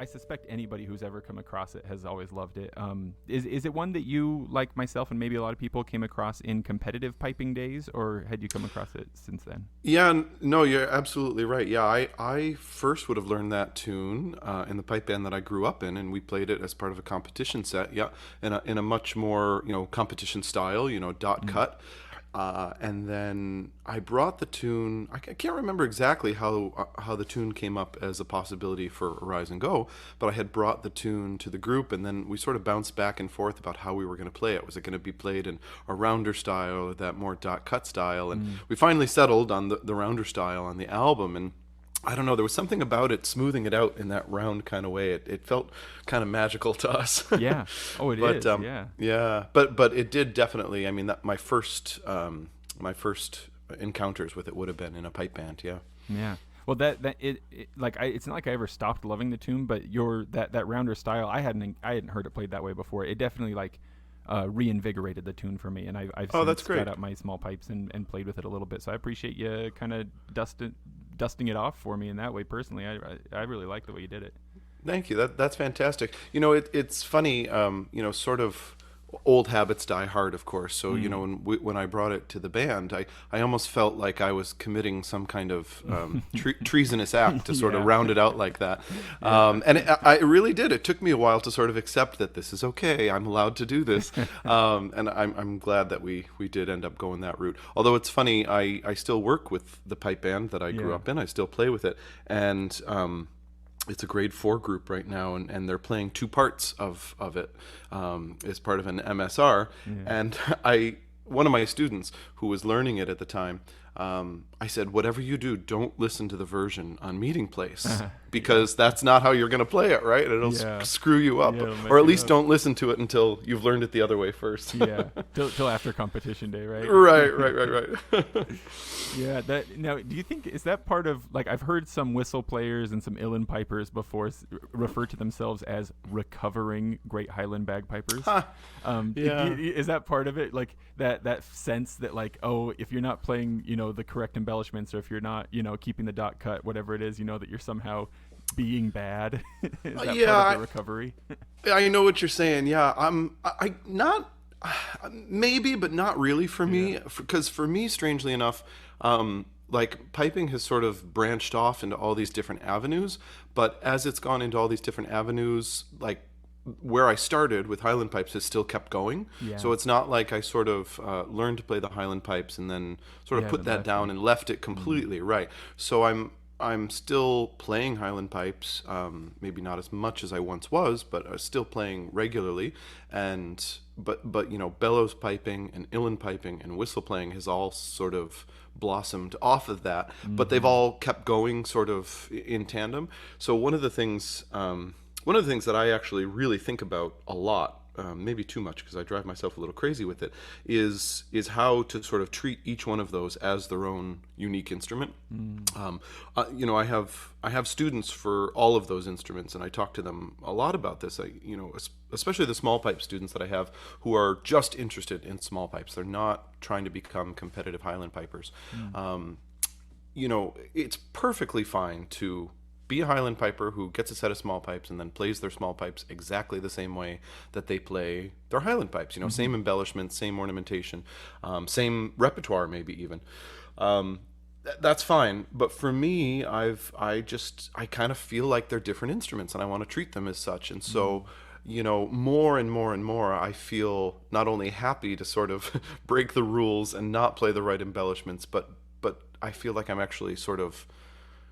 I suspect anybody who's ever come across it has always loved it. Is it one that you, like myself and maybe a lot of people, came across in competitive piping days, or had you come across it since then? Yeah, no, you're absolutely right. Yeah, I first would have learned that tune in the pipe band that I grew up in, and we played it as part of a competition set. Yeah, in a much more competition style, dot cut. And then I brought the tune. I can't remember exactly how the tune came up as a possibility for Rise and Go, but I had brought the tune to the group, and then we sort of bounced back and forth about how we were going to play it. Was it going to be played in a rounder style or that more dot cut style? And we finally settled on the rounder style on the album. And I don't know, there was something about it smoothing it out in that round kind of way. It felt kind of magical to us. Yeah. Oh, it but, is. Yeah. Yeah. But it did definitely. I mean, that my first encounters with it would have been in a pipe band. Yeah. Yeah. Well, it's not like I ever stopped loving the tune, but that rounder style, I hadn't heard it played that way before. It definitely reinvigorated the tune for me, and I've that's since great. got out my small pipes and played with it a little bit. So I appreciate you kind of dusting it off for me in that way. Personally, I really like the way you did it. Thank you. That's fantastic. It's funny. Sort of old habits die hard, of course. So when I brought it to the band, I almost felt like I was committing some kind of treasonous act to sort of round it out like that. And I really did. It took me a while to sort of accept that this is okay. I'm allowed to do this. And I'm glad that we did end up going that route. Although it's funny, I still work with the pipe band that I grew up in. I still play with it, and it's a grade 4 group right now, and they're playing 2 parts of it as part of an MSR. And one of my students who was learning it at the time, I said, whatever you do, don't listen to the version on Meeting Place, because that's not how you're going to play it, right? It'll screw you up. Or at least don't listen to it until you've learned it the other way first. Till after competition day, right? Right. Yeah. Now, do you think, is that part of, like, I've heard some whistle players and some uilleann pipers before refer to themselves as recovering Great Highland bagpipers? Is that part of it? Like that sense that, like, oh, if you're not playing, the correct embellishments, or if you're not, keeping the dot cut, whatever it is, that you're somehow being bad. Is that part of the recovery? I know what you're saying. Yeah, I not maybe, but not really for me. Because for me, strangely enough, like, piping has sort of branched off into all these different avenues. But as it's gone into all these different avenues, like, where I started with Highland pipes has still kept going. So it's not like I sort of learned to play the Highland pipes and then sort of put that down and left it completely. Right. So I'm still playing Highland pipes, maybe not as much as I once was, but still playing regularly. And but bellows piping and uilleann piping and whistle playing has all sort of blossomed off of that. But they've all kept going sort of in tandem. So one of the things that I actually really think about a lot, maybe too much because I drive myself a little crazy with it, is how to sort of treat each one of those as their own unique instrument. I have students for all of those instruments, and I talk to them a lot about this. Especially the small pipe students that I have who are just interested in small pipes. They're not trying to become competitive Highland pipers. It's perfectly fine to be a Highland piper who gets a set of small pipes and then plays their small pipes exactly the same way that they play their Highland pipes. Same embellishments, same ornamentation, same repertoire, maybe even. That's fine. But for me, I kind of feel like they're different instruments, and I want to treat them as such. And so, more and more and more, I feel not only happy to sort of break the rules and not play the right embellishments, but I feel like I'm actually sort of,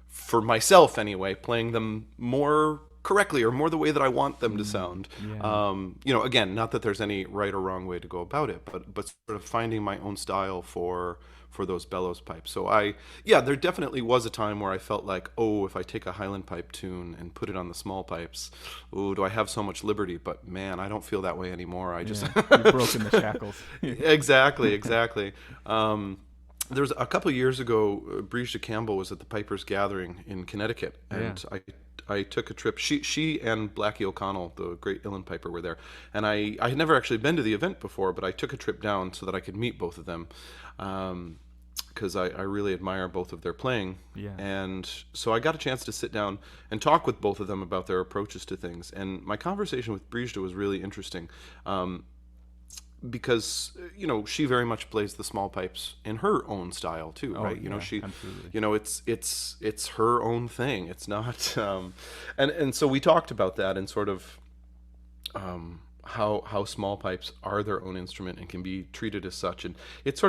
for myself anyway, playing them more correctly, or more the way that I want them to sound. Again, not that there's any right or wrong way to go about it, but sort of finding my own style for those bellows pipes. So there definitely was a time where I felt like, oh, if I take a Highland pipe tune and put it on the small pipes, oh, do I have so much liberty? But man, I don't feel that way anymore. You've broken the shackles. Exactly. There was a couple of years ago, Brigitte Campbell was at the Pipers Gathering in Connecticut, and I took a trip. She and Blackie O'Connell, the great uilleann piper, were there, and I had never actually been to the event before, but I took a trip down so that I could meet both of them, because I really admire both of their playing. Yeah. And so I got a chance to sit down and talk with both of them about their approaches to things. And my conversation with Brigida was really interesting. Because she very much plays the small pipes in her own style too, right? She absolutely. It's her own thing. It's not and so we talked about that and sort of how small pipes are their own instrument and can be treated as such, and it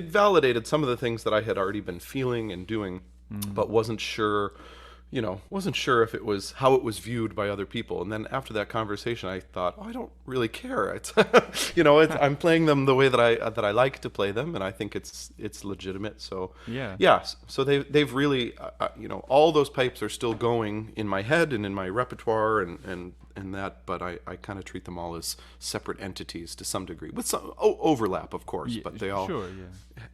validated some of the things that I had already been feeling and doing, but wasn't sure if it was how it was viewed by other people. And then after that conversation, I thought, I don't really care. It's, I'm playing them the way that I like to play them, and I think it's legitimate. So yeah. So they've really, all those pipes are still going in my head and in my repertoire and that, but I kind of treat them all as separate entities to some degree, with some overlap, of course, but they all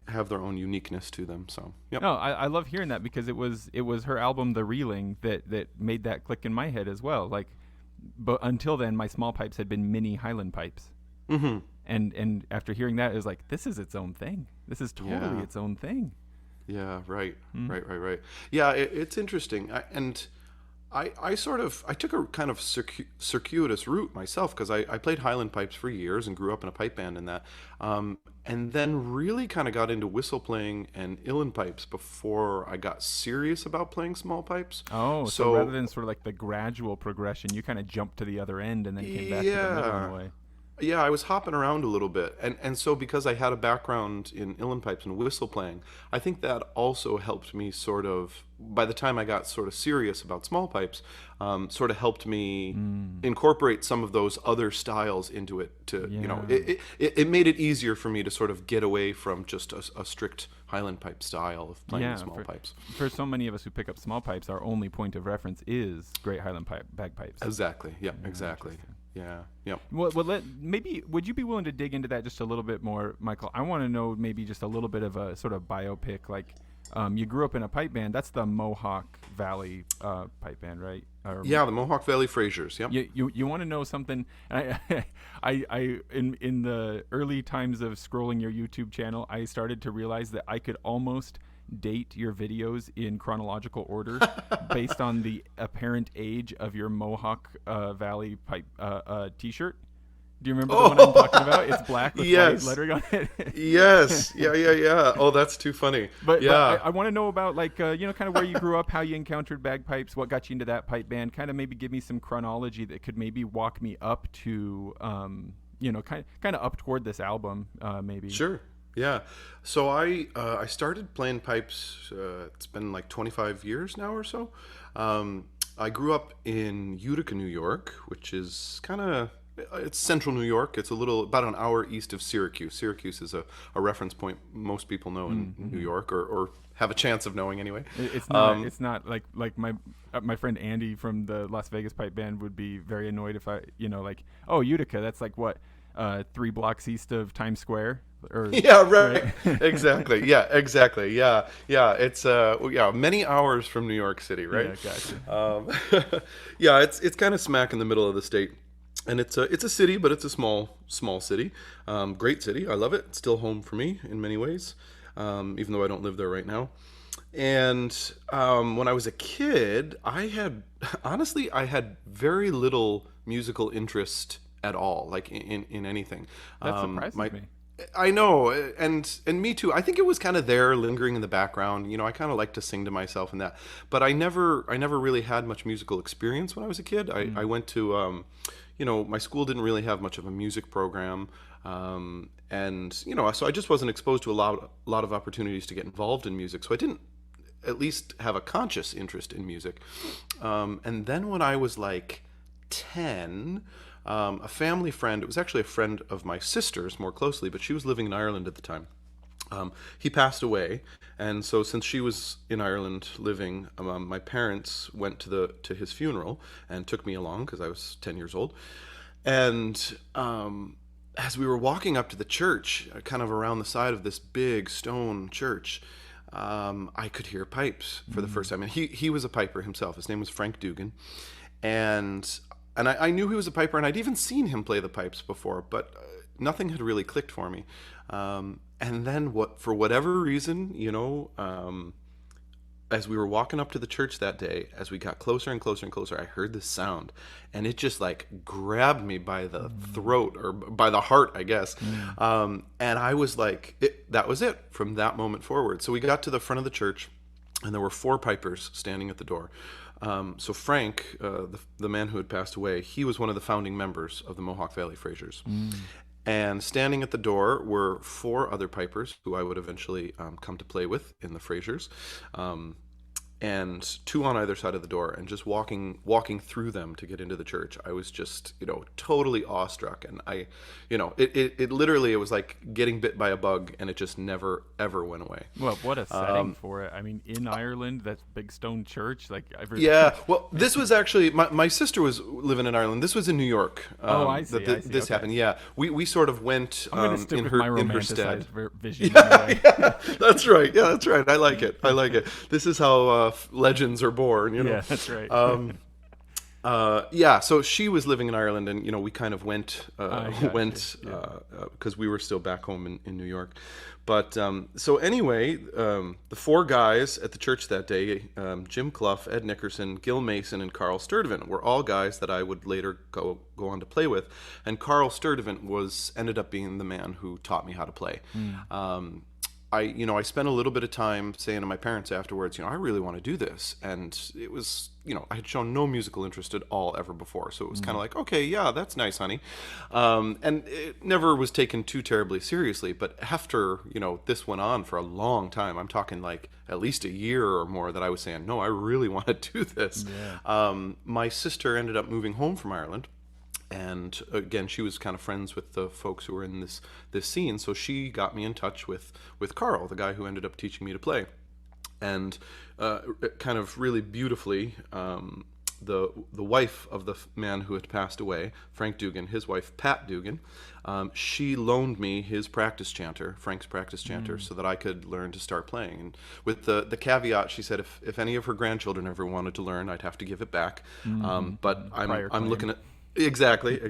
have their own uniqueness to them. So yep. No, I love hearing that, because it was her album The Reeling that made that click in my head as well. Like, but until then, my small pipes had been mini Highland pipes. Mm-hmm. And after hearing that, it was like, this is its own thing. This is totally its own thing. Yeah, right. Right. Yeah, it's interesting. I took a kind of circuitous route myself, because I played Highland pipes for years and grew up in a pipe band and that, and then really kind of got into whistle playing and uilleann pipes before I got serious about playing small pipes. Oh, so rather than sort of like the gradual progression, you kind of jumped to the other end and then came back to the middle in a way. Yeah, I was hopping around a little bit, and so because I had a background in uilleann pipes and whistle playing, I think that also helped me sort of, by the time I got sort of serious about small pipes, sort of helped me incorporate some of those other styles into it. It made it easier for me to sort of get away from just a strict Highland pipe style of playing the small pipes. For so many of us who pick up small pipes, our only point of reference is great Highland bagpipes. Exactly. Yeah. Exactly. Yeah. Yep. Well, maybe would you be willing to dig into that just a little bit more, Michael? I want to know maybe just a little bit of a sort of biopic. Like, you grew up in a pipe band. That's the Mohawk Valley pipe band, right? Yeah, the Mohawk Valley Frasers. Yep. You want to know something? I in the early times of scrolling your YouTube channel, I started to realize that I could almost date your videos in chronological order based on the apparent age of your Mohawk Valley pipe t-shirt. Do you remember the one I'm talking about? It's black with white lettering on it. Yes. Yeah. Oh, that's too funny. But I want to know about, like, kind of where you grew up, how you encountered bagpipes, what got you into that pipe band. Kind of maybe give me some chronology that could maybe walk me up to, kind of up toward this album, maybe. Sure. Yeah. So I started playing pipes, it's been like 25 years now or so. I grew up in Utica, New York, which is it's central New York. It's about an hour east of Syracuse. Syracuse is a reference point most people know in New York, or have a chance of knowing anyway. It's not like my friend Andy from the Las Vegas pipe band would be very annoyed if I, Utica, that's like what, 3 blocks east of Times Square? Yeah, right. Exactly. Yeah, exactly. Yeah. It's many hours from New York City, right? Yeah, gotcha. Yeah, it's kind of smack in the middle of the state, and it's a city, but it's a small city. Great city. I love it. It's still home for me in many ways, even though I don't live there right now. And when I was a kid, I had very little musical interest at all, like in anything. That surprises me. I know, and me too. I think it was kind of there, lingering in the background. I kind of like to sing to myself and that, but I never really had much musical experience when I was a kid. I went to, my school didn't really have much of a music program, and so I just wasn't exposed to a lot of opportunities to get involved in music. So I didn't at least have a conscious interest in music. And then when I was like 10. A family friend, it was actually a friend of my sister's more closely, but she was living in Ireland at the time. He passed away, and so since she was in Ireland living, my parents went to his funeral and took me along because I was 10 years old. And as we were walking up to the church, kind of around the side of this big stone church, I could hear pipes for the first time. And he was a piper himself. His name was Frank Dugan. And I knew he was a piper, and I'd even seen him play the pipes before, but nothing had really clicked for me. And then for whatever reason, as we were walking up to the church that day, as we got closer and closer and closer, I heard this sound, and it just like grabbed me by the throat, or by the heart, I guess. And I was like, that was it from that moment forward. So we got to the front of the church, and there were 4 pipers standing at the door. So Frank, the man who had passed away, he was one of the founding members of the Mohawk Valley Frasers. And standing at the door were 4 other pipers who I would eventually come to play with in the Frasers, and 2 on either side of the door. And just walking through them to get into the church, I was just, totally awestruck. And it literally, it was like getting bit by a bug, and it just never ever went away. Well, what a setting for it! I mean, in Ireland, that big stone church, like yeah. Well, this was actually my sister was living in Ireland. This was in New York. I see. This happened. Yeah, we sort of went I'm gonna stick in with her my in her stead. romanticized vision. Yeah, that's right. Yeah, that's right. I like it. This is how legends are born. Yeah, that's right. So she was living in Ireland, and we kind of went because we were still back home in New York. But so anyway, the 4 guys at the church that day, Jim Clough, Ed Nickerson, Gil Mason, and Carl Sturdivant, were all guys that I would later go on to play with. And Carl Sturdivant ended up being the man who taught me how to play. I spent a little bit of time saying to my parents afterwards, I really want to do this. And it was, I had shown no musical interest at all ever before. So it was kind of like, okay, yeah, that's nice, honey. And it never was taken too terribly seriously. But after, this went on for a long time, I'm talking like at least a year or more, that I was saying, no, I really want to do this. Yeah. My sister ended up moving home from Ireland. And again, she was kind of friends with the folks who were in this scene, so she got me in touch with Carl, the guy who ended up teaching me to play. And kind of really beautifully, the wife of the man who had passed away, Frank Dugan, his wife Pat Dugan, she loaned me his practice chanter, Frank's practice chanter, so that I could learn to start playing. And with the caveat, she said if any of her grandchildren ever wanted to learn, I'd have to give it back. But I'm looking at. Exactly.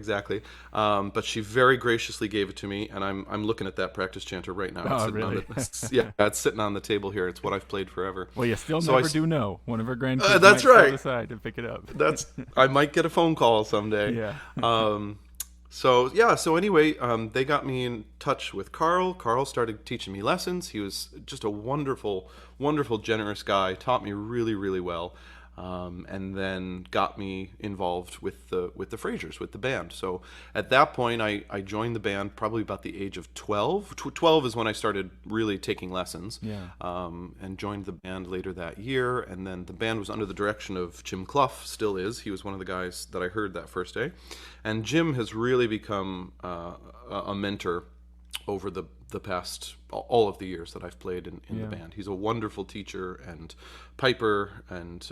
But she very graciously gave it to me, and I'm looking at that practice chanter right now. Oh, really? It's sitting on the table here. It's what I've played forever. Well, you still never do know. One of her grandkids that's might right. decide to pick it up. I might get a phone call someday. Yeah. So anyway, they got me in touch with Carl. Carl started teaching me lessons. He was just a wonderful, wonderful, generous guy. Taught me really, really well. And then got me involved with the Frasers, with the band. So at that point, I joined the band probably about the age of 12. 12 is when I started really taking lessons. Yeah. And joined the band later that year. And then the band was under the direction of Jim Clough, still is. He was one of the guys that I heard that first day. And Jim has really become a mentor over the past all of the years that I've played in the band. He's a wonderful teacher and piper and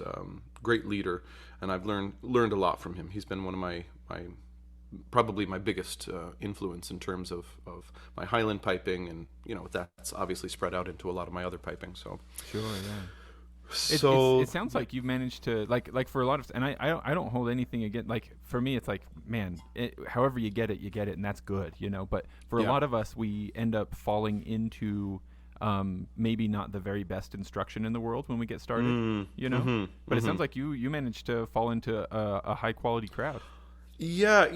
great leader, and I've learned a lot from him. He's been one of my probably my biggest influence in terms of my Highland piping, and that's obviously spread out into a lot of my other piping. So sure, yeah. So it sounds like you've managed to like for a lot of, and I don't hold anything against, like for me it's like, man, however you get it, and that's good, but for a lot of us, we end up falling into maybe not the very best instruction in the world when we get started, but it sounds like you managed to fall into a high quality crowd. Yeah,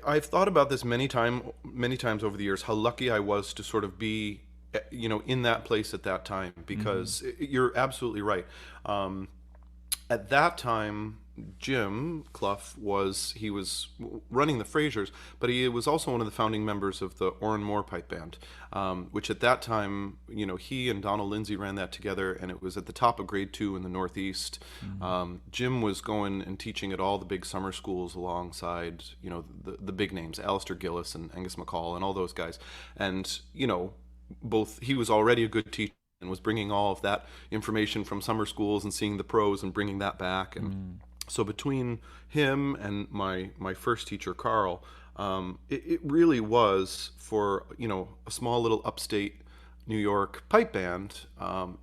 I've thought about this many times over the years, how lucky I was to sort of be in that place at that time, because you're absolutely right. At that time, Jim Clough was running the Frasers, but he was also one of the founding members of the Oran Moore Pipe Band, which at that time, he and Donald Lindsay ran that together, and it was at the top of grade 2 in the Northeast. Jim was going and teaching at all the big summer schools alongside, the big names, Alistair Gillis and Angus McCall and all those guys. And, he was already a good teacher and was bringing all of that information from summer schools and seeing the pros and bringing that back. And so between him and my first teacher, Carl, it really was, for, a small little upstate New York pipe band,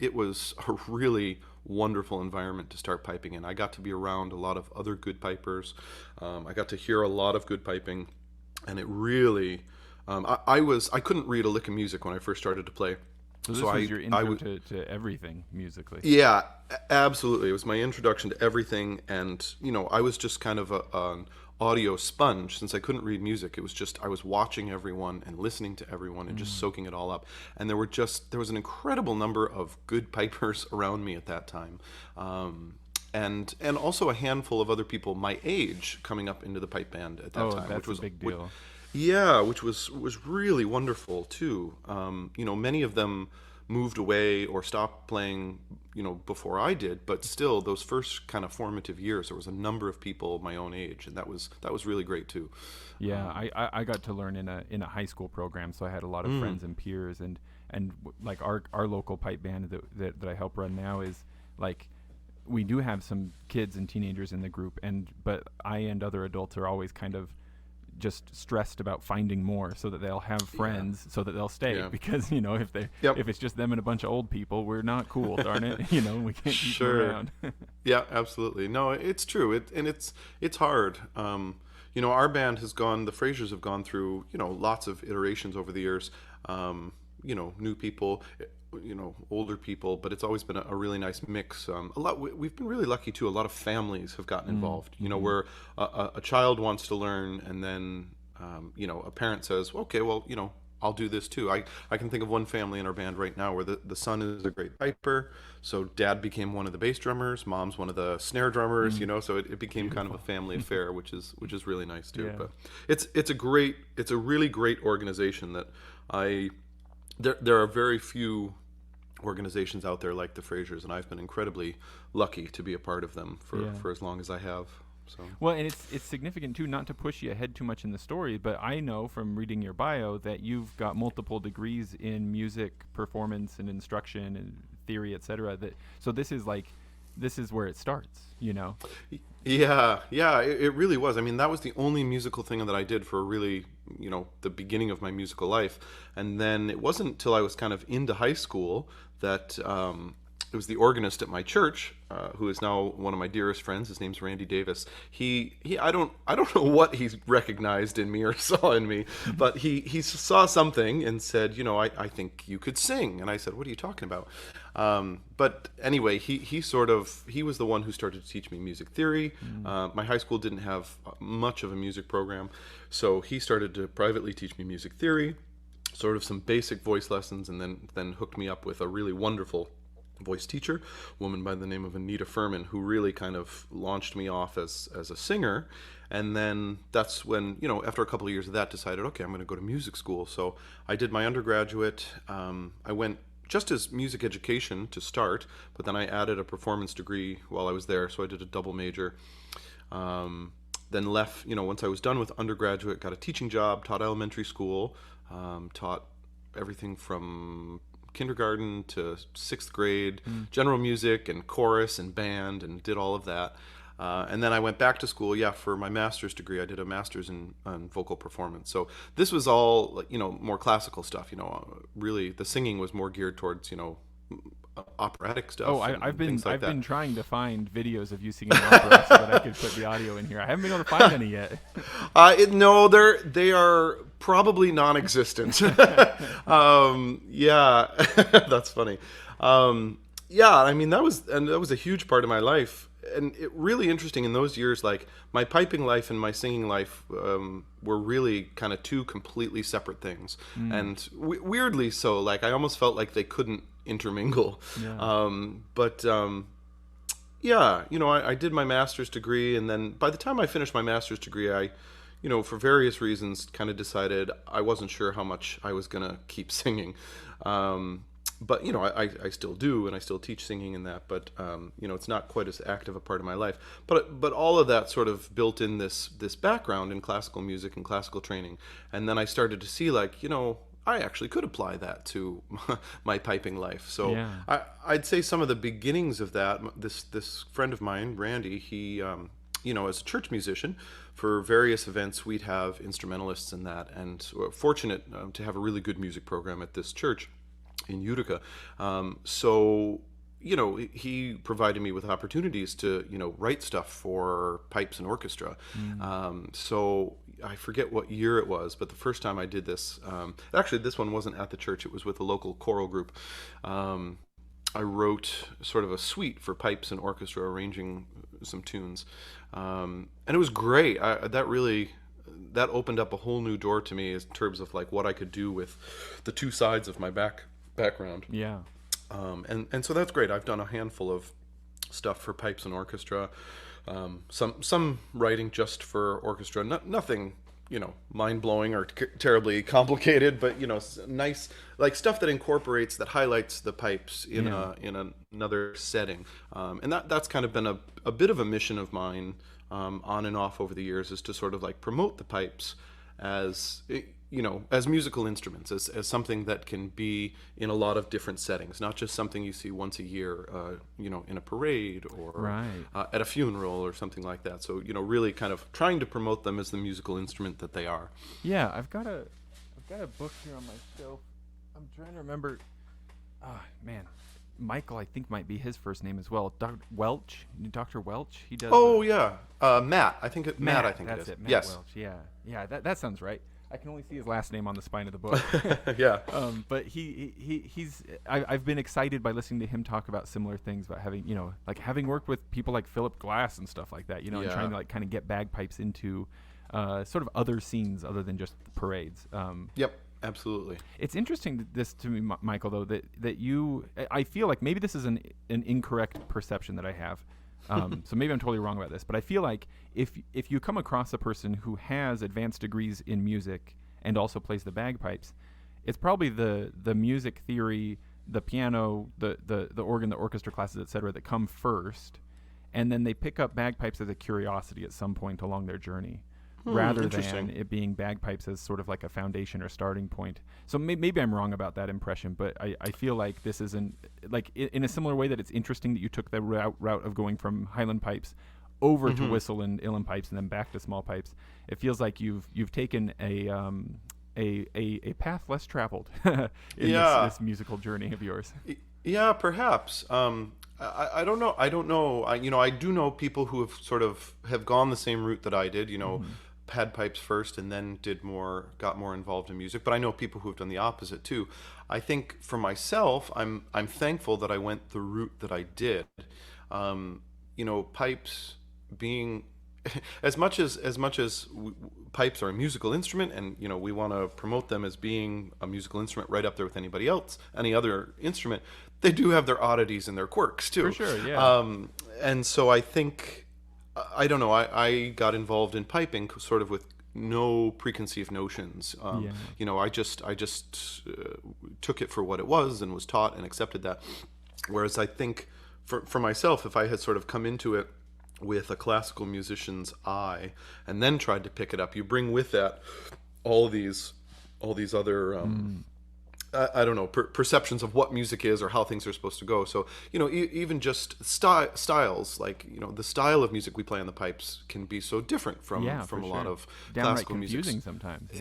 it was a really wonderful environment to start piping in. I got to be around a lot of other good pipers. I got to hear a lot of good piping, and it really I couldn't read a lick of music when I first started to play. So this was your intro to everything musically. Yeah, absolutely. It was my introduction to everything, and I was just kind of an audio sponge. Since I couldn't read music, it was just I was watching everyone and listening to everyone and just soaking it all up. And there was an incredible number of good pipers around me at that time. And also a handful of other people my age coming up into the pipe band at that time, that's which was a big deal. Which was really wonderful too. Many of them moved away or stopped playing, before I did, but still those first kind of formative years, there was a number of people my own age, and that was really great too. Yeah, I got to learn in a high school program, so I had a lot of friends and peers, and like our local pipe band that I help run now is like, we do have some kids and teenagers in the group, but I and other adults are always kind of just stressed about finding more so that they'll have friends, so that they'll stay, because if it's just them and a bunch of old people, we're not cool. Darn it. We can't keep them around. Yeah, absolutely. No, it's true. It's hard. Our band has gone, the Frasers have gone through lots of iterations over the years. New people, older people, but it's always been a really nice mix. We've been really lucky too. A lot of families have gotten involved, where a child wants to learn, and then a parent says, okay, well, I'll do this too. I can think of one family in our band right now where the son is a great piper, so dad became one of the bass drummers, mom's one of the snare drummers, so it became Beautiful. kind of a family affair, which is really nice too. Yeah. But it's a really great organization that there are very few organizations out there like the Frasers, and I've been incredibly lucky to be a part of them for as long as I have. So. Well, and it's significant too, not to push you ahead too much in the story, but I know from reading your bio that you've got multiple degrees in music performance and instruction and theory, etc. So this is where it starts, Yeah, it really was. I mean, that was the only musical thing that I did for really, the beginning of my musical life. And then it wasn't until I was kind of into high school that it was the organist at my church, who is now one of my dearest friends. His name's Randy Davis. I don't know what he recognized in me or saw in me, but he saw something and said, I think you could sing. And I said, what are you talking about? But anyway, he was the one who started to teach me music theory. My high school didn't have much of a music program, so he started to privately teach me music theory, sort of some basic voice lessons, and then hooked me up with a really wonderful voice teacher, a woman by the name of Anita Furman, who really kind of launched me off as a singer. And then that's when, after a couple of years of that, decided, okay, I'm going to go to music school. So I did my undergraduate. I went just as music education to start, but then I added a performance degree while I was there. So I did a double major. Then left, once I was done with undergraduate, got a teaching job, taught elementary school, taught everything from kindergarten to 6th grade, general music and chorus and band, and did all of that. And then I went back to school, for my master's degree. I did a master's in vocal performance. So this was all, more classical stuff. Really the singing was more geared towards, operatic stuff. Oh, I've been trying to find videos of you singing opera so that I could put the audio in here. I haven't been able to find any yet. No, they are probably non-existent. Yeah, that's funny. I mean, that was a huge part of my life, and it really interesting in those years. Like, my piping life and my singing life were really kind of two completely separate things, and weirdly so. Like, I almost felt like they couldn't intermingle. I did my master's degree, and then by the time I finished my master's degree, I for various reasons kind of decided I wasn't sure how much I was gonna keep singing. But I still do, and I still teach singing and that, but it's not quite as active a part of my life. But all of that sort of built in this background in classical music and classical training, and then I started to see, like, I actually could apply that to my piping life. So I'd say some of the beginnings of that. This friend of mine, Randy, he as a church musician, for various events we'd have instrumentalists in that, and we're fortunate to have a really good music program at this church in Utica. So he provided me with opportunities to, write stuff for pipes and orchestra. So I forget what year it was, but the first time I did this, actually this one wasn't at the church, it was with a local choral group. I wrote sort of a suite for pipes and orchestra, arranging some tunes. And it was great. That opened up a whole new door to me in terms of like what I could do with the two sides of my background. Yeah. And so that's great. I've done a handful of stuff for pipes and orchestra. Some writing just for orchestra. Nothing, mind-blowing or terribly complicated, but nice, like stuff that highlights the pipes in another setting. And that's kind of been a bit of a mission of mine, on and off over the years, is to sort of like promote the pipes as as musical instruments, as something that can be in a lot of different settings, not just something you see once a year, in a parade or at a funeral or something like that. So, really kind of trying to promote them as the musical instrument that they are. Yeah, I've got a book here on my shelf. I'm trying to remember. Man, Michael, I think might be his first name as well. Dr. Welch. He does. Oh yeah, Matt. I think Matt. I think that's it is. Matt Yes. Welch. Yeah. That sounds right. I can only see his last name on the spine of the book. Yeah. But he's I've been excited by listening to him talk about similar things, about having having worked with people like Philip Glass and stuff like that. And trying to like kind of get bagpipes into sort of other scenes other than just parades. Yep. Absolutely. It's interesting to me, Michael, though, that you, I feel like maybe this is an incorrect perception that I have. So maybe I'm totally wrong about this, but I feel like if you come across a person who has advanced degrees in music and also plays the bagpipes, it's probably the music theory, the piano, the organ, the orchestra classes, etc., that come first, and then they pick up bagpipes as a curiosity at some point along their journey. Rather than it being bagpipes as sort of like a foundation or starting point. So maybe I'm wrong about that impression, but I feel like this isn't, like in a similar way that it's interesting that you took the route of going from Highland pipes over to whistle and uilleann pipes and then back to small pipes. It feels like you've taken a path less traveled in this musical journey of yours. Yeah, perhaps. I don't know. I do know people who have gone the same route that I did, had pipes first and then got more involved in music. But I know people who have done the opposite too. I think for myself, I'm thankful that I went the route that I did. Pipes being as much as pipes are a musical instrument, and we want to promote them as being a musical instrument right up there with any other instrument, they do have their oddities and their quirks too. For sure, yeah. And so I think, I don't know, I got involved in piping sort of with no preconceived notions. I just took it for what it was and was taught and accepted that. Whereas I think for myself, if I had sort of come into it with a classical musician's eye and then tried to pick it up, you bring with that all these other I don't know, perceptions of what music is or how things are supposed to go. So, even just styles, like, the style of music we play on the pipes can be so different from a lot of classical music. Confusing sometimes,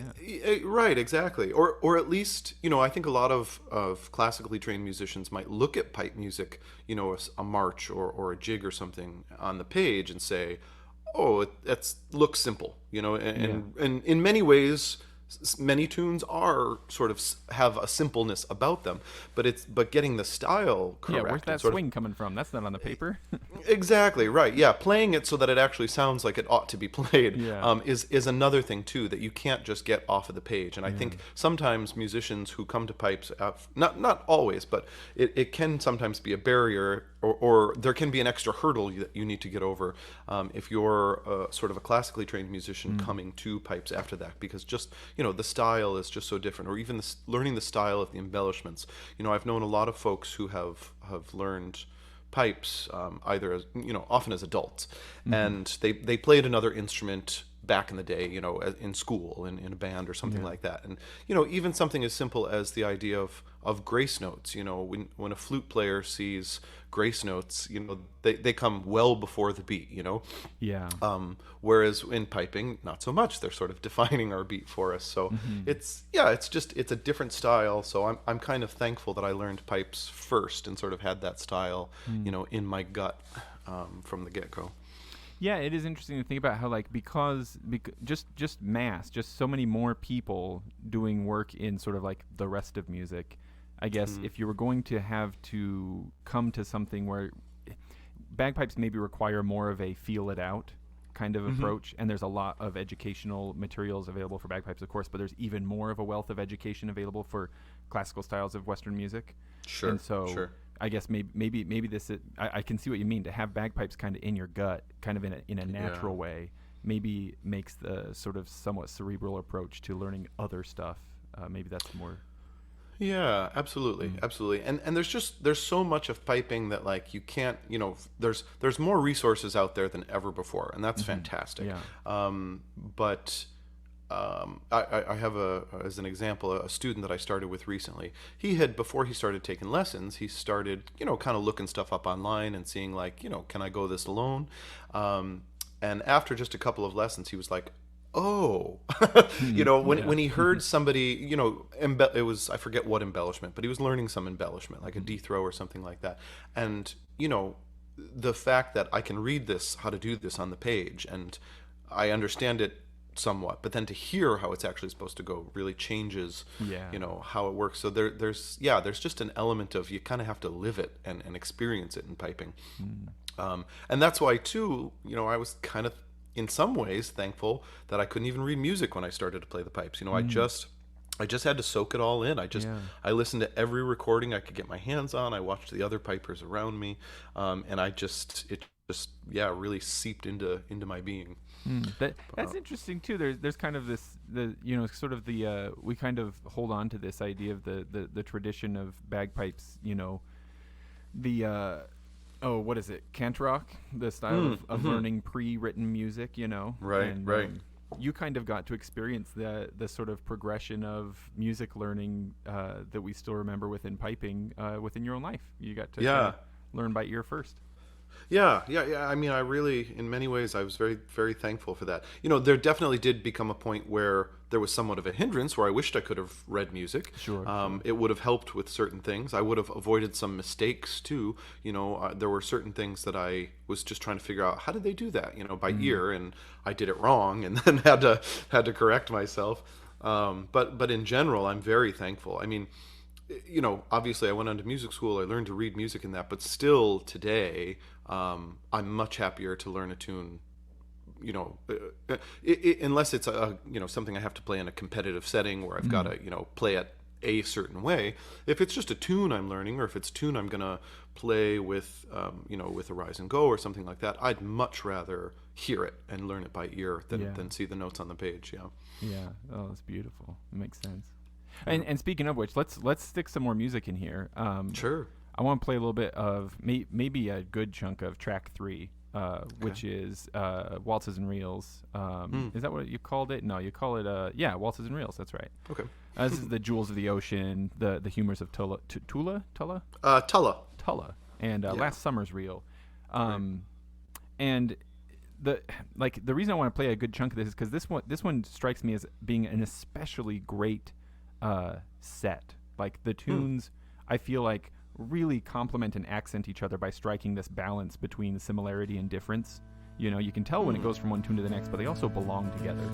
Right, exactly. Or at least, I think a lot of classically trained musicians might look at pipe music, a march or a jig or something on the page and say, oh, it looks simple, and in many ways, many tunes are sort of have a simpleness about them, but getting the style correct. Yeah, where's that swing coming from? That's not on the paper. Exactly right. Yeah, playing it so that it actually sounds like it ought to be played is another thing too that you can't just get off of the page. And I think sometimes musicians who come to pipes, not always, but it can sometimes be a barrier, or there can be an extra hurdle that you need to get over if you're sort of a classically trained musician coming to pipes after that, because just the style is just so different, or even learning the style of the embellishments. I've known a lot of folks who have learned pipes either as often as adults, and they played another instrument back in the day, in school, in a band or something like that. And, even something as simple as the idea of grace notes, when a flute player sees grace notes, they come well before the beat, Yeah. Whereas in piping, not so much. They're sort of defining our beat for us. So it's a different style. So I'm kind of thankful that I learned pipes first and sort of had that style, in my gut from the get-go. Yeah, it is interesting to think about how, like, because just so many more people doing work in sort of like the rest of music. I guess if you were going to have to come to something where bagpipes maybe require more of a feel it out kind of approach, and there's a lot of educational materials available for bagpipes, of course, but there's even more of a wealth of education available for classical styles of Western music. Sure. And so I guess maybe this I can see what you mean. To have bagpipes kind of in your gut, kind of in a natural way, maybe makes the sort of somewhat cerebral approach to learning other stuff. Maybe that's more. Yeah, absolutely. And there's so much of piping that, like, you can't, there's more resources out there than ever before, and that's fantastic. Yeah. But I have as an example, a student that I started with recently. Before he started taking lessons, he started, kind of looking stuff up online and seeing, like, can I go this alone? And after just a couple of lessons, he was like, oh, when he heard somebody, it was, I forget what embellishment, but he was learning some embellishment, like a D throw or something like that. And, the fact that I can read this, how to do this on the page, and I understand it somewhat, but then to hear how it's actually supposed to go really changes, how it works. So there's just an element of, you kind of have to live it and experience it in piping. And that's why too, I was kind of, in some ways, thankful that I couldn't even read music when I started to play the pipes. I just had to soak it all in. I listened to every recording I could get my hands on. I watched the other pipers around me, and it just really seeped into my being. That's interesting too. There's kind of this, we kind of hold on to this idea of the tradition of bagpipes. What is it? Cantrock, the style of learning pre-written music, Right, and, right. You kind of got to experience the sort of progression of music learning that we still remember within piping within your own life. You got to learn by ear first. Yeah. I mean, I really, in many ways, I was very, very thankful for that. There definitely did become a point where there was somewhat of a hindrance, where I wished I could have read music. Sure. It would have helped with certain things. I would have avoided some mistakes too. There were certain things that I was just trying to figure out, how did they do that, by ear, and I did it wrong, and then had to correct myself. But in general, I'm very thankful. I mean, obviously I went on to music school. I learned to read music in that, but still today, I'm much happier to learn a tune, unless it's something I have to play in a competitive setting where I've got to, play it a certain way. If it's just a tune I'm learning, or if it's a tune I'm going to play with, with a rise and go or something like that, I'd much rather hear it and learn it by ear than see the notes on the page. Yeah. Oh, that's beautiful. It makes sense. And speaking of which, let's stick some more music in here. Sure. I want to play a little bit of maybe a good chunk of track 3, which is Waltzes and Reels. Is that what you called it? No, you call it Waltzes and Reels. That's right. Okay. This is the Jewels of the Ocean, the humors of Tulla, and Last Summer's Reel. And the reason I want to play a good chunk of this is because this one strikes me as being an especially great set. Like, the tunes, I feel like, really complement and accent each other by striking this balance between similarity and difference. You can tell when it goes from one tune to the next, but they also belong together.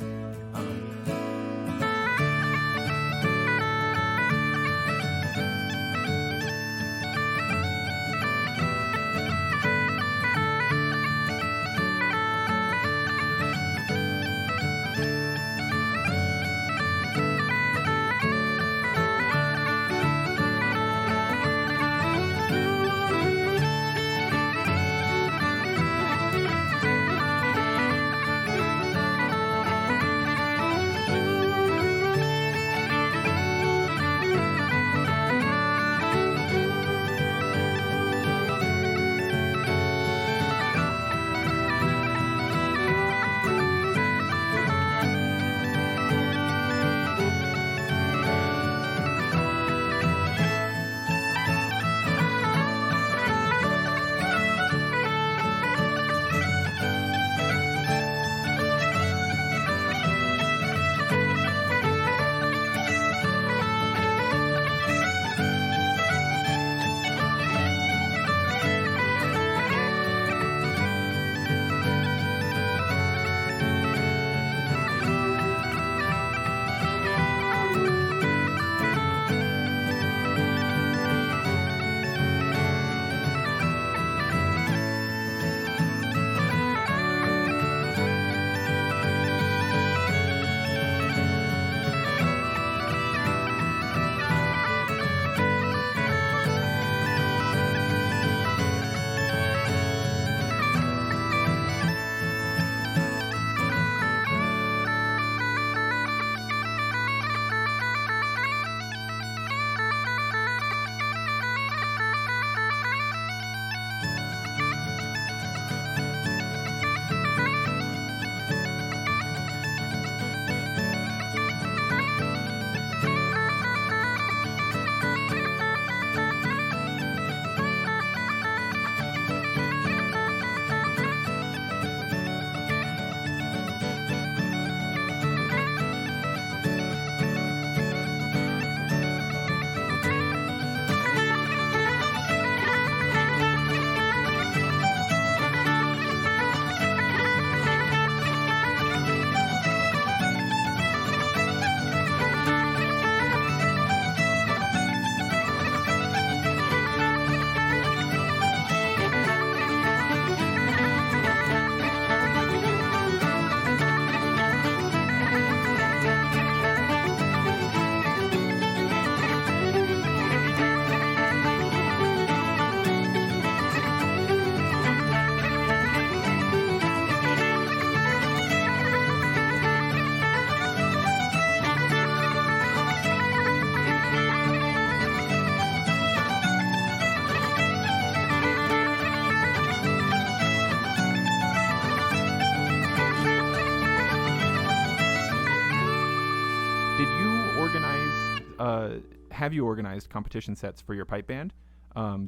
have you organized competition sets for your pipe band?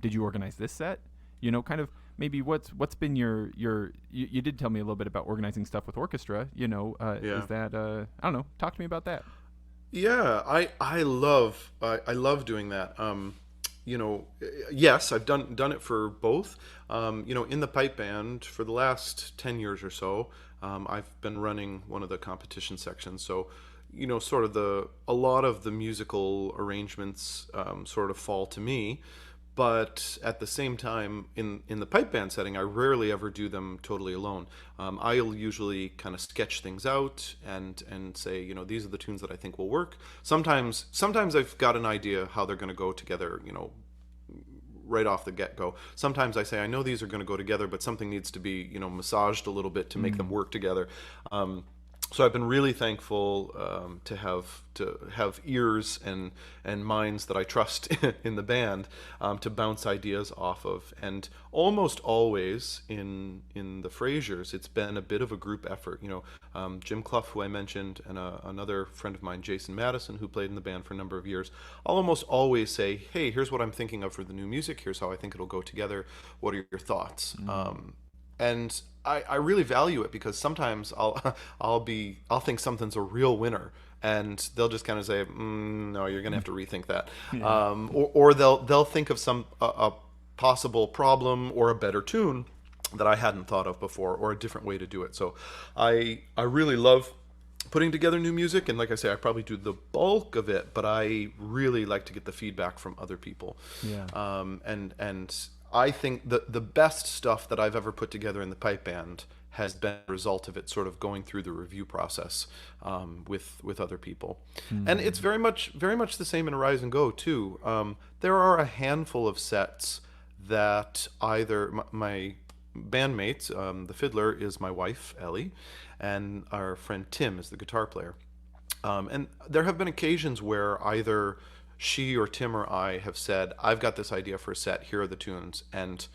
Did you organize this set? Kind of maybe what's been your you did tell me a little bit about organizing stuff with orchestra. Is that I don't know. Talk to me about that. Yeah, I love doing that. Yes, I've done it for both. In the pipe band for the last 10 years or so, I've been running one of the competition sections. So, sort of a lot of the musical arrangements sort of fall to me. But at the same time, in the pipe band setting, I rarely ever do them totally alone. I'll usually kind of sketch things out and say, these are the tunes that I think will work. Sometimes I've got an idea how they're going to go together, right off the get-go. Sometimes I say, I know these are going to go together, but something needs to be, massaged a little bit to make them work together. So I've been really thankful to have ears and minds that I trust in the band to bounce ideas off of. And almost always in the Frasers, it's been a bit of a group effort. Jim Clough, who I mentioned, and another friend of mine, Jason Madison, who played in the band for a number of years. I'll almost always say, hey, here's what I'm thinking of for the new music. Here's how I think it'll go together. What are your thoughts? And I really value it because sometimes I'll think something's a real winner, and they'll just kind of say, no, you're gonna have to rethink that, or they'll think of a possible problem or a better tune that I hadn't thought of before, or a different way to do it. So I really love putting together new music, and like I say, I probably do the bulk of it, but I really like to get the feedback from other people. And I think the best stuff that I've ever put together in the pipe band has been a result of it sort of going through the review process with other people. And it's very much the same in Arise and Go too. There are a handful of sets that either my bandmates, the fiddler is my wife, Ellie, and our friend Tim is the guitar player. And there have been occasions where either she or Tim or I have said, I've got this idea for a set, here are the tunes. And,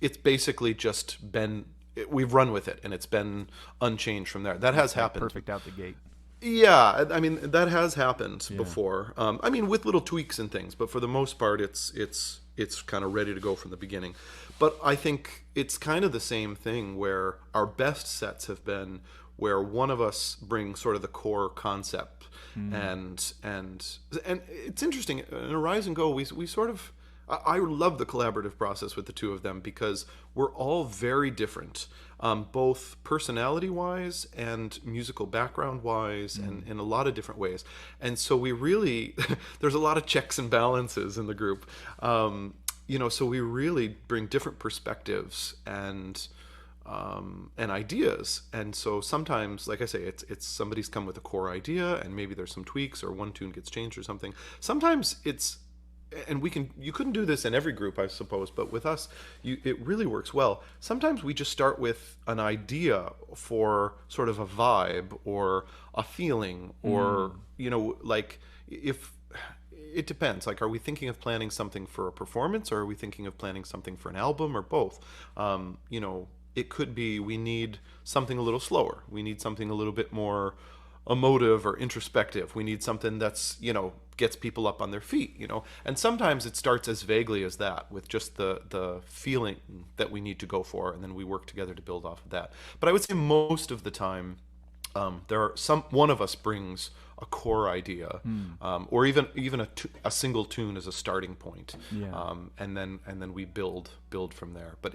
it's basically just been, we've run with it, and it's been unchanged from there. That has happened. Perfect out the gate. Yeah, I mean, that has happened before. With little tweaks and things, but for the most part, it's kind of ready to go from the beginning. But I think it's kind of the same thing where our best sets have been where one of us brings sort of the core concept. And it's interesting. In Arise and Go, we sort of, I love the collaborative process with the two of them because we're all very different, both personality-wise and musical background-wise, and in a lot of different ways. And so we really, there's a lot of checks and balances in the group. So we really bring different perspectives and ideas. And so sometimes, like I say, it's somebody's come with a core idea and maybe there's some tweaks or one tune gets changed or something. Sometimes you couldn't do this in every group, I suppose, but with us, it really works well. Sometimes we just start with an idea for sort of a vibe or a feeling, or, if it depends. Like, are we thinking of planning something for a performance, or are we thinking of planning something for an album, or both? It could be we need something a little slower. We need something a little bit more emotive or introspective. We need something that's, gets people up on their feet, And sometimes it starts as vaguely as that, with just the feeling that we need to go for, and then we work together to build off of that. But I would say most of the time, one of us brings a core idea, or even a single tune as a starting point, and then we build from there. But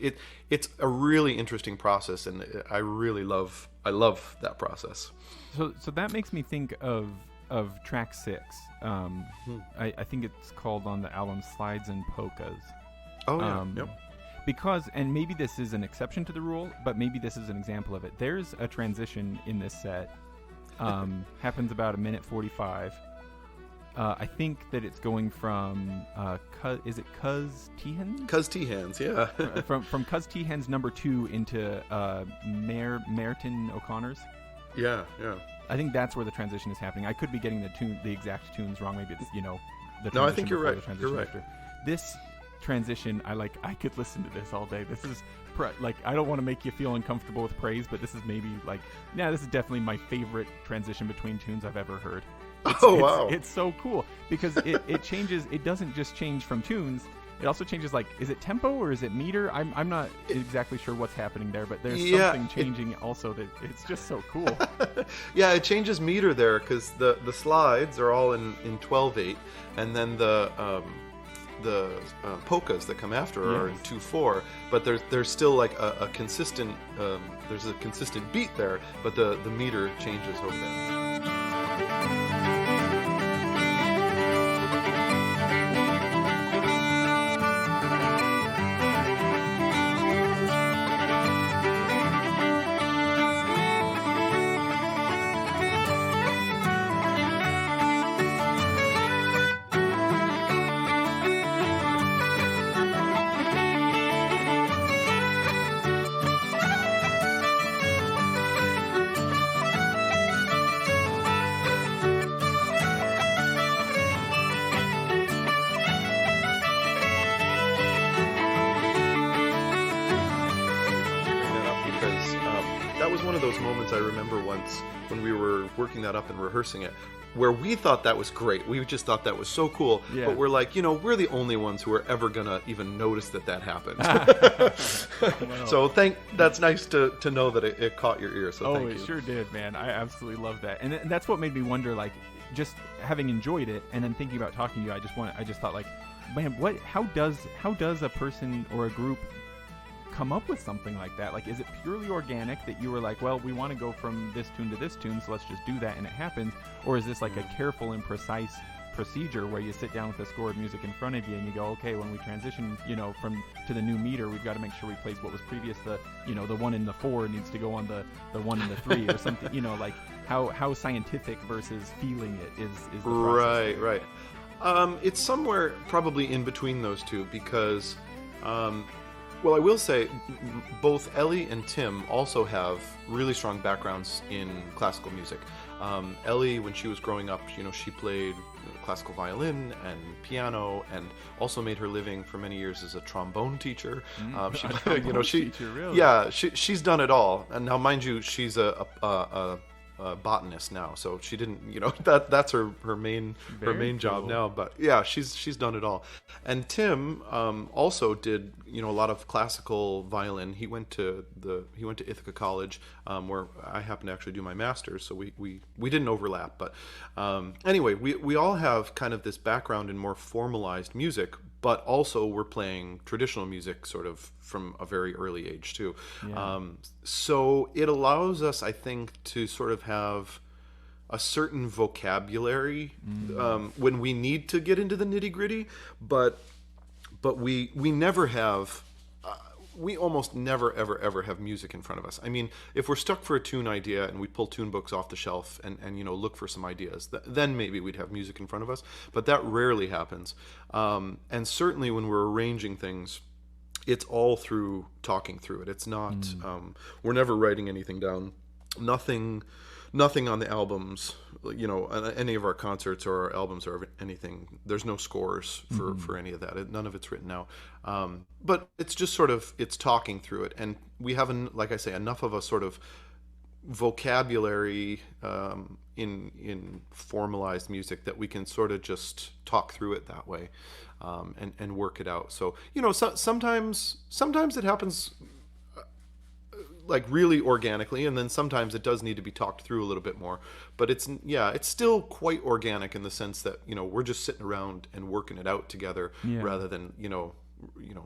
it's a really interesting process, and I love that process. So that makes me think of track 6. I think it's called on the album Slides and Polkas. Oh yeah. Yep. Because, and maybe this is an exception to the rule, but maybe this is an example of it. There's a transition in this set. Happens about 1:45. I think that it's going from is it Cuz Teehans? Cuz Teehans, yeah. from Cuz Teehans number 2 into Merton O'Connor's. Yeah. I think that's where the transition is happening. I could be getting the exact tunes wrong. Maybe it's the transition. No, I think you're right. You're right. After. This transition, I could listen to this all day. This is I don't want to make you feel uncomfortable with praise, but this is maybe this is definitely my favorite transition between tunes I've ever heard. It's so cool because it changes. It doesn't just change from tunes. It also changes, like, is it tempo or is it meter? I'm not exactly sure what's happening there, but there's something changing also that it's just so cool. Yeah, it changes meter there because the slides are all in 12/8, and then the polkas that come after are in 2/4. But there's still like a consistent there's a consistent beat there, but the meter changes over there. That was one of those moments I remember once when we were working that up and rehearsing it, where we thought that was great. We just thought that was so cool. Yeah. But we're like, we're the only ones who are ever going to even notice that happened. Well, so that's nice to know that it caught your ear. So thank you. It sure did, man. I absolutely love that. And that's what made me wonder, like, just having enjoyed it and then thinking about talking to you, I just thought, like, man, how does a person or a group come up with something like that? Like, is it purely organic that you were like, well, we want to go from this tune to this tune, so let's just do that and it happens? Or is this like a careful and precise procedure where you sit down with the score of music in front of you and you go, okay, when we transition, from to the new meter, we've got to make sure we place what was previous. The one in the 4 needs to go on the one in the 3 or something. Like how scientific versus feeling it is the process. Right. It's somewhere probably in between those two because well, I will say both Ellie and Tim also have really strong backgrounds in classical music. Ellie, when she was growing up, she played classical violin and piano, and also made her living for many years as a trombone teacher. Teacher, really? Yeah, she's done it all. And now, mind you, she's a botanist now, so she didn't, that's her main job now. But yeah, she's done it all. And Tim also did a lot of classical violin. He went to Ithaca College, where I happened to actually do my master's, so we didn't overlap. But anyway, we all have kind of this background in more formalized music, but also we're playing traditional music sort of from a very early age too. Yeah. So it allows us, I think, to sort of have a certain vocabulary when we need to get into the nitty-gritty, but we never have we almost never ever have music in front of us. I mean, if we're stuck for a tune idea and we pull tune books off the shelf and look for some ideas, then maybe we'd have music in front of us, but that rarely happens. And certainly when we're arranging things, it's all through talking through it. It's not we're never writing anything down. Nothing on the albums, any of our concerts or our albums or anything. There's no scores for any of that. None of it's written out. But it's just sort of, it's talking through it. And we have, like I say, enough of a sort of vocabulary in formalized music that we can sort of just talk through it that way and work it out. So, sometimes it happens like really organically, and then sometimes it does need to be talked through a little bit more, but it's still quite organic in the sense that we're just sitting around and working it out together rather than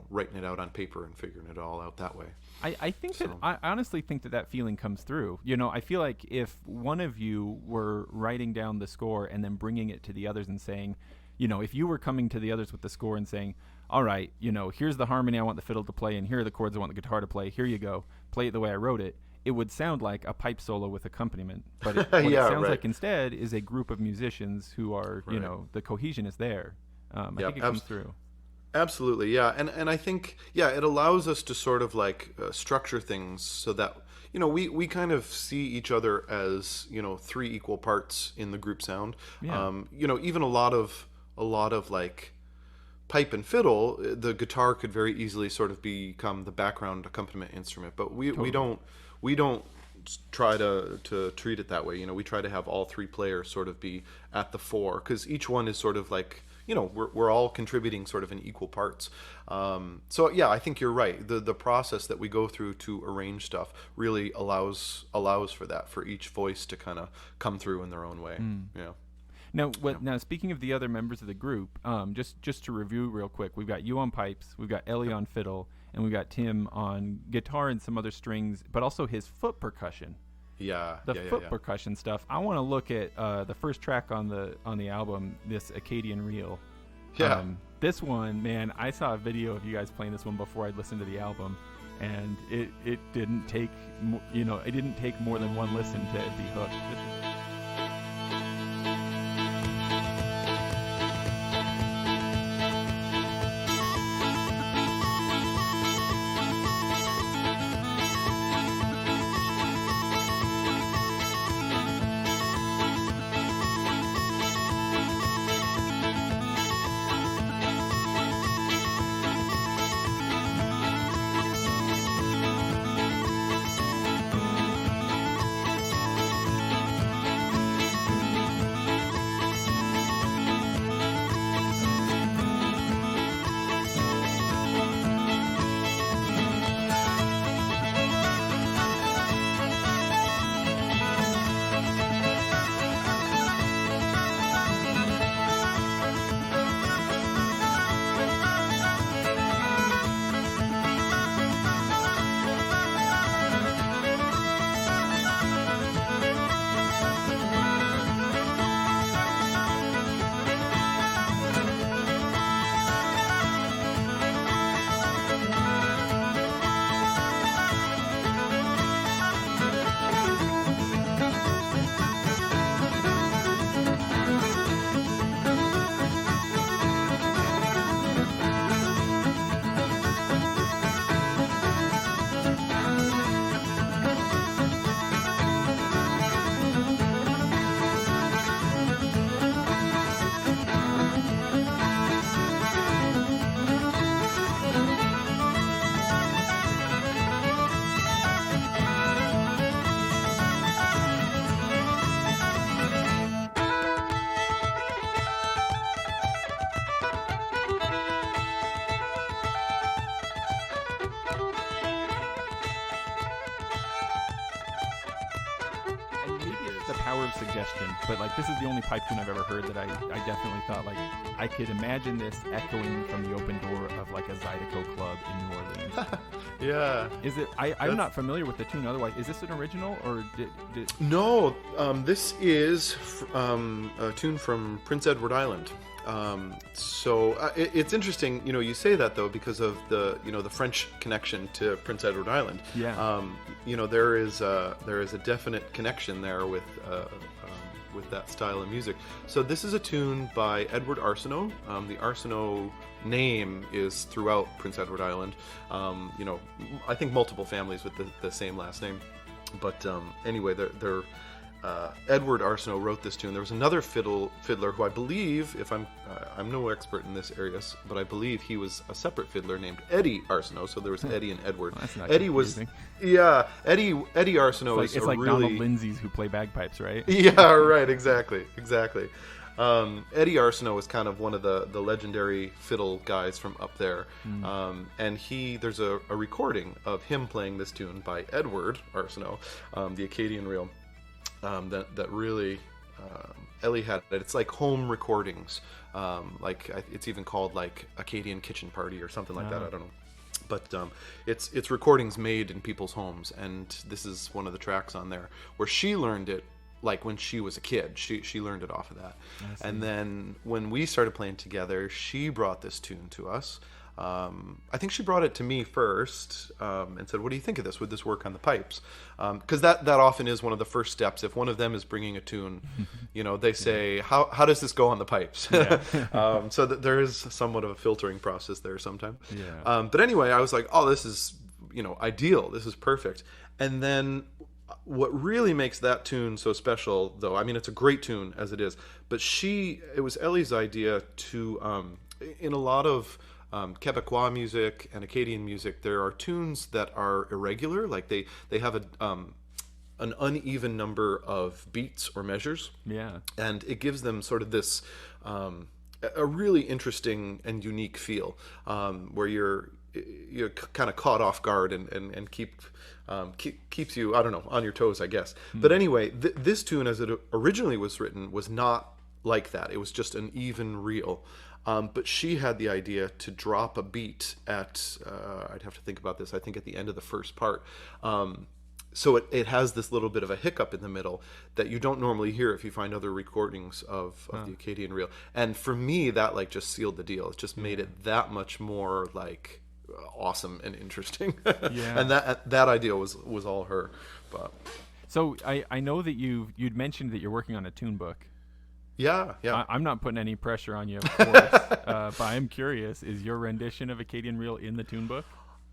writing it out on paper and figuring it all out that way. I think that I honestly think that feeling comes through. I feel like if one of you were writing down the score and then bringing it to the others and saying, if you were coming to the others with the score and saying, all right, here's the harmony I want the fiddle to play, and here are the chords I want the guitar to play, here you go, play it the way I wrote it, it would sound like a pipe solo with accompaniment. But what it sounds like instead is a group of musicians who are, the cohesion is there. I think it comes through. Absolutely, yeah. And I think, it allows us to sort of like structure things so that, we kind of see each other as, 3 equal parts in the group sound. Yeah. Even a lot of like pipe and fiddle, the guitar could very easily sort of become the background accompaniment instrument, but we don't try to treat it that way. You know, we try to have all three players sort of be at the fore, because each one is sort of like, you know, we're all contributing sort of in equal parts. So yeah, I think you're right. The process that we go through to arrange stuff really allows for that, for each voice to kind of come through in their own way. Yeah. Now, speaking of the other members of the group, just to review real quick, we've got you on pipes, we've got Ellie on fiddle, and we've got Tim on guitar and some other strings, but also his foot percussion. The foot percussion stuff. I want to look at the first track on the album, this Acadian Reel. Yeah. This one, man, I saw a video of you guys playing this one before I'd listened to the album, and it didn't take more than one listen to be hooked. Suggestion, but like this is the only pipe tune I've ever heard that I definitely thought like I could imagine this echoing from the open door of like a Zydeco club in New Orleans. Yeah. Is it? I'm not familiar with the tune. Otherwise, is this an original or did... No? This is a tune from Prince Edward Island. It's interesting, you know, you say that though because of the French connection to Prince Edward Island. Yeah. There is a definite connection there with that style of music. So this is a tune by Edward Arsenault. The Arsenault name is throughout Prince Edward Island. I think multiple families with the same last name. But anyway, they're Edward Arsenault wrote this tune. There was another fiddler who I believe, if I'm no expert in this area, but I believe he was a separate fiddler named Eddie Arsenault. So there was Eddie and Edward. Well, that's not Eddie confusing. Eddie Arsenault it's like really... Donald Lindsay's who play bagpipes, right? Yeah, right, exactly. Eddie Arsenault is kind of one of the legendary fiddle guys from up there. And there's a recording of him playing this tune by Edward Arsenault, the Acadian Reel. That really Ellie had it. It's like home recordings, it's even called like Acadian Kitchen Party or something like that. I don't know, but it's recordings made in people's homes, and this is one of the tracks on there where she learned it. Like when she was a kid, she learned it off of that, and then when we started playing together, she brought this tune to us. I think she brought it to me first and said, "What do you think of this? Would this work on the pipes?" Because that often is one of the first steps. If one of them is bringing a tune, they say, "How does this go on the pipes?" Yeah. So that there is somewhat of a filtering process there sometimes. Yeah. But anyway, I was like, "Oh, this is ideal. This is perfect." And then what really makes that tune so special, though, I mean, it's a great tune as it is, but it was Ellie's idea to, in a lot of Quebecois music and Acadian music, there are tunes that are irregular, like they have an uneven number of beats or measures. Yeah. And it gives them sort of this a really interesting and unique feel, where you're kind of caught off guard and keeps you, I don't know, on your toes, I guess. But anyway, this tune, as it originally was written, was not like that. It was just an even reel. But she had the idea to drop a beat at, I'd have to think about this, I think at the end of the first part. So it has this little bit of a hiccup in the middle that you don't normally hear if you find other recordings of the Acadian reel. And for me, that like just sealed the deal. It just made it that much more like awesome and interesting. Yeah. And that idea was all her. But so I know that you'd mentioned that you're working on a tune book. Yeah. I'm not putting any pressure on you, of course, but I'm curious, is your rendition of Acadian Reel in the tune book?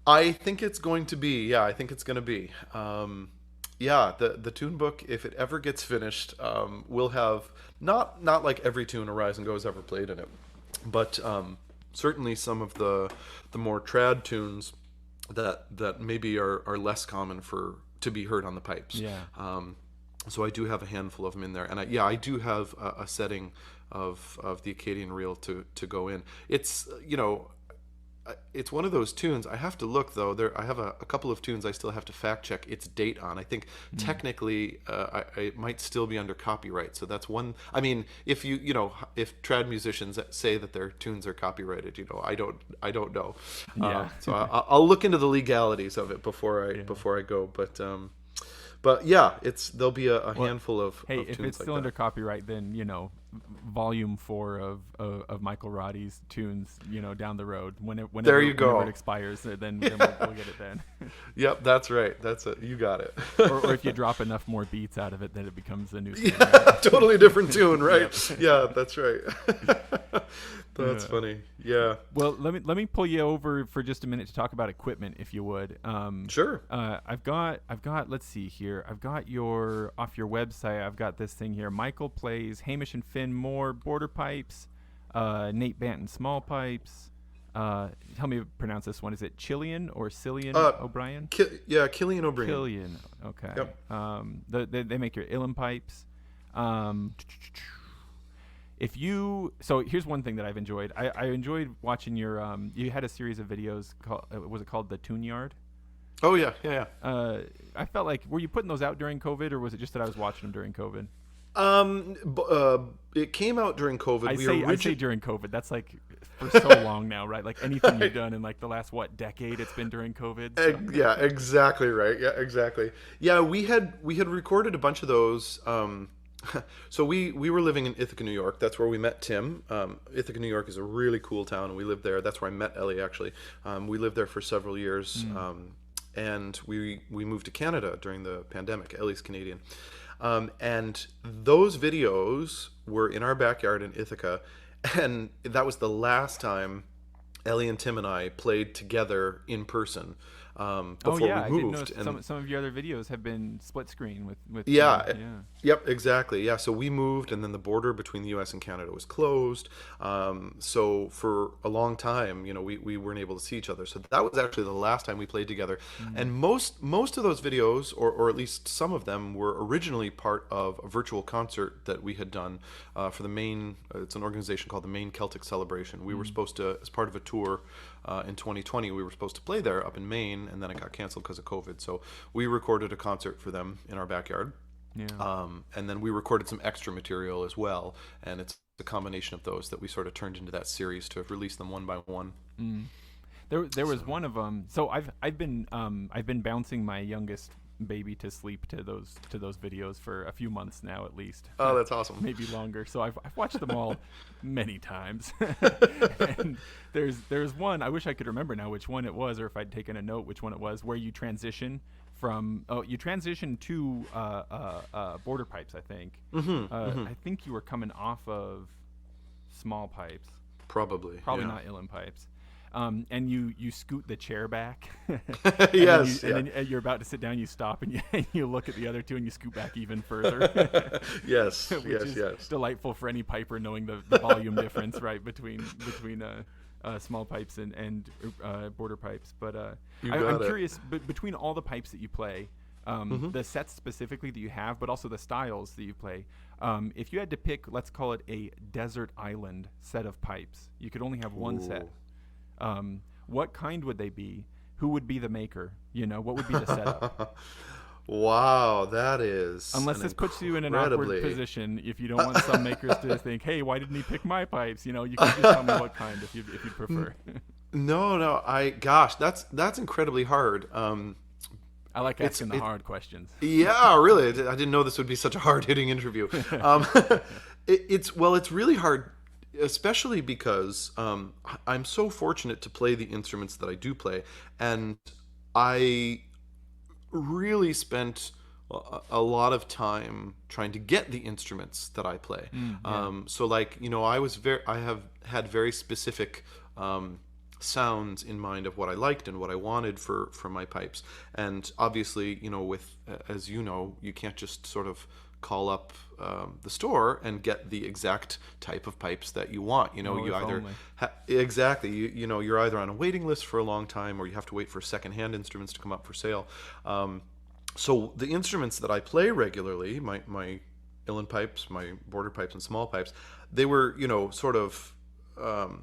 I think it's going to be. Yeah, I think it's going to be. The tune book, if it ever gets finished, will have not like every tune Arise and Go's ever played in it, but certainly some of the more trad tunes that maybe are less common to be heard on the pipes. Yeah. So I do have a handful of them in there, and I do have a setting of the Acadian Reel to go in. It's it's one of those tunes. I have to look though. I have a couple of tunes I still have to fact check its date on. I think technically it might still be under copyright. So that's one. I mean, if if trad musicians say that their tunes are copyrighted, I don't know. Yeah. So I'll look into the legalities of it before I go. But yeah, there'll be a handful of hey, of if tunes it's like still that. under copyright, then volume 4 of Michael Roddy's tunes, down the road. Whenever There you go. Whenever it expires, then we'll get it then. Yep, that's right. That's it. You got it. or if you drop enough more beats out of it, then it becomes a new tune. Yeah, totally different tune, right? Yeah, that's right. That's funny. Yeah. Well, let me pull you over for just a minute to talk about equipment, if you would. Sure. I've got. Let's see here. I've got off your website. I've got this thing here. Michael plays Hamish and Finn Moore border pipes. Nate Banton small pipes. Help me pronounce this one. Is it Cillian or Cillian O'Brien? Cillian O'Brien. Cillian. Okay. Yep. They make your Uilleann pipes. So here's one thing that I've enjoyed. I enjoyed watching your you had a series of videos called was it called the Tune Yard? Oh yeah. I felt like, were you putting those out during COVID, or was it just that I was watching them during COVID? It came out during COVID. I say during COVID. That's like for so long now, right? Like anything you've done in like the last decade, it's been during COVID. So. Yeah, exactly right. Yeah, exactly. Yeah, we had recorded a bunch of those. So we were living in Ithaca, New York. That's where we met Tim. Ithaca, New York is a really cool town, and we lived there. That's where I met Ellie, actually. We lived there for several years, and we moved to Canada during the pandemic. Ellie's Canadian. And those videos were in our backyard in Ithaca, and that was the last time Ellie and Tim and I played together in person. Before we moved. I didn't know some of your other videos have been split screen with Yep, exactly. Yeah, so we moved, and then the border between the U.S. and Canada was closed. So for a long time, we weren't able to see each other. So that was actually the last time we played together. And most of those videos, or at least some of them, were originally part of a virtual concert that we had done for the Maine. It's an organization called the Maine Celtic Celebration. We were supposed to, as part of a tour in 2020, we were supposed to play there up in Maine, and then it got canceled because of COVID. So we recorded a concert for them in our backyard. Yeah. And then we recorded some extra material as well, and it's a combination of those that we sort of turned into that series to release them one by one. There was one of them. So I've been bouncing my youngest baby to sleep to those videos for a few months now, at least. Oh, that's awesome. Maybe longer. So I've watched them all many times. And there's one, I wish I could remember now which one it was, or if I'd taken a note which one it was, where you transition to border pipes, I think. I think you were coming off of small pipes. Probably yeah. Not Uilleann pipes. And you scoot the chair back. Yes. And then you're about to sit down, you stop, and you look at the other two, and you scoot back even further. Yes. Which yes. is delightful for any piper, knowing the volume difference, right, between small pipes and border pipes. But I'm curious, between all the pipes that you play, the sets specifically that you have, but also the styles that you play. If you had to pick, let's call it a desert island set of pipes, you could only have one set. What kind would they be? Who would be the maker? What would be the setup? Wow, that is Unless this puts you in an awkward position, if you don't want some makers to think, hey, why didn't he pick my pipes? You can just tell me what kind if you prefer. No, that's incredibly hard. I like asking the hard questions. Yeah, really. I didn't know this would be such a hard-hitting interview. It's really hard, especially because I'm so fortunate to play the instruments that I do play, and I really spent a lot of time trying to get the instruments that I play. So I have had very specific sounds in mind of what I liked and what I wanted for my pipes. And obviously, with as you can't just sort of call up the store and get the exact type of pipes that you want. You either exactly you're either on a waiting list for a long time, or you have to wait for secondhand instruments to come up for sale. So the instruments that I play regularly, my uilleann pipes, my border pipes and small pipes, they were sort of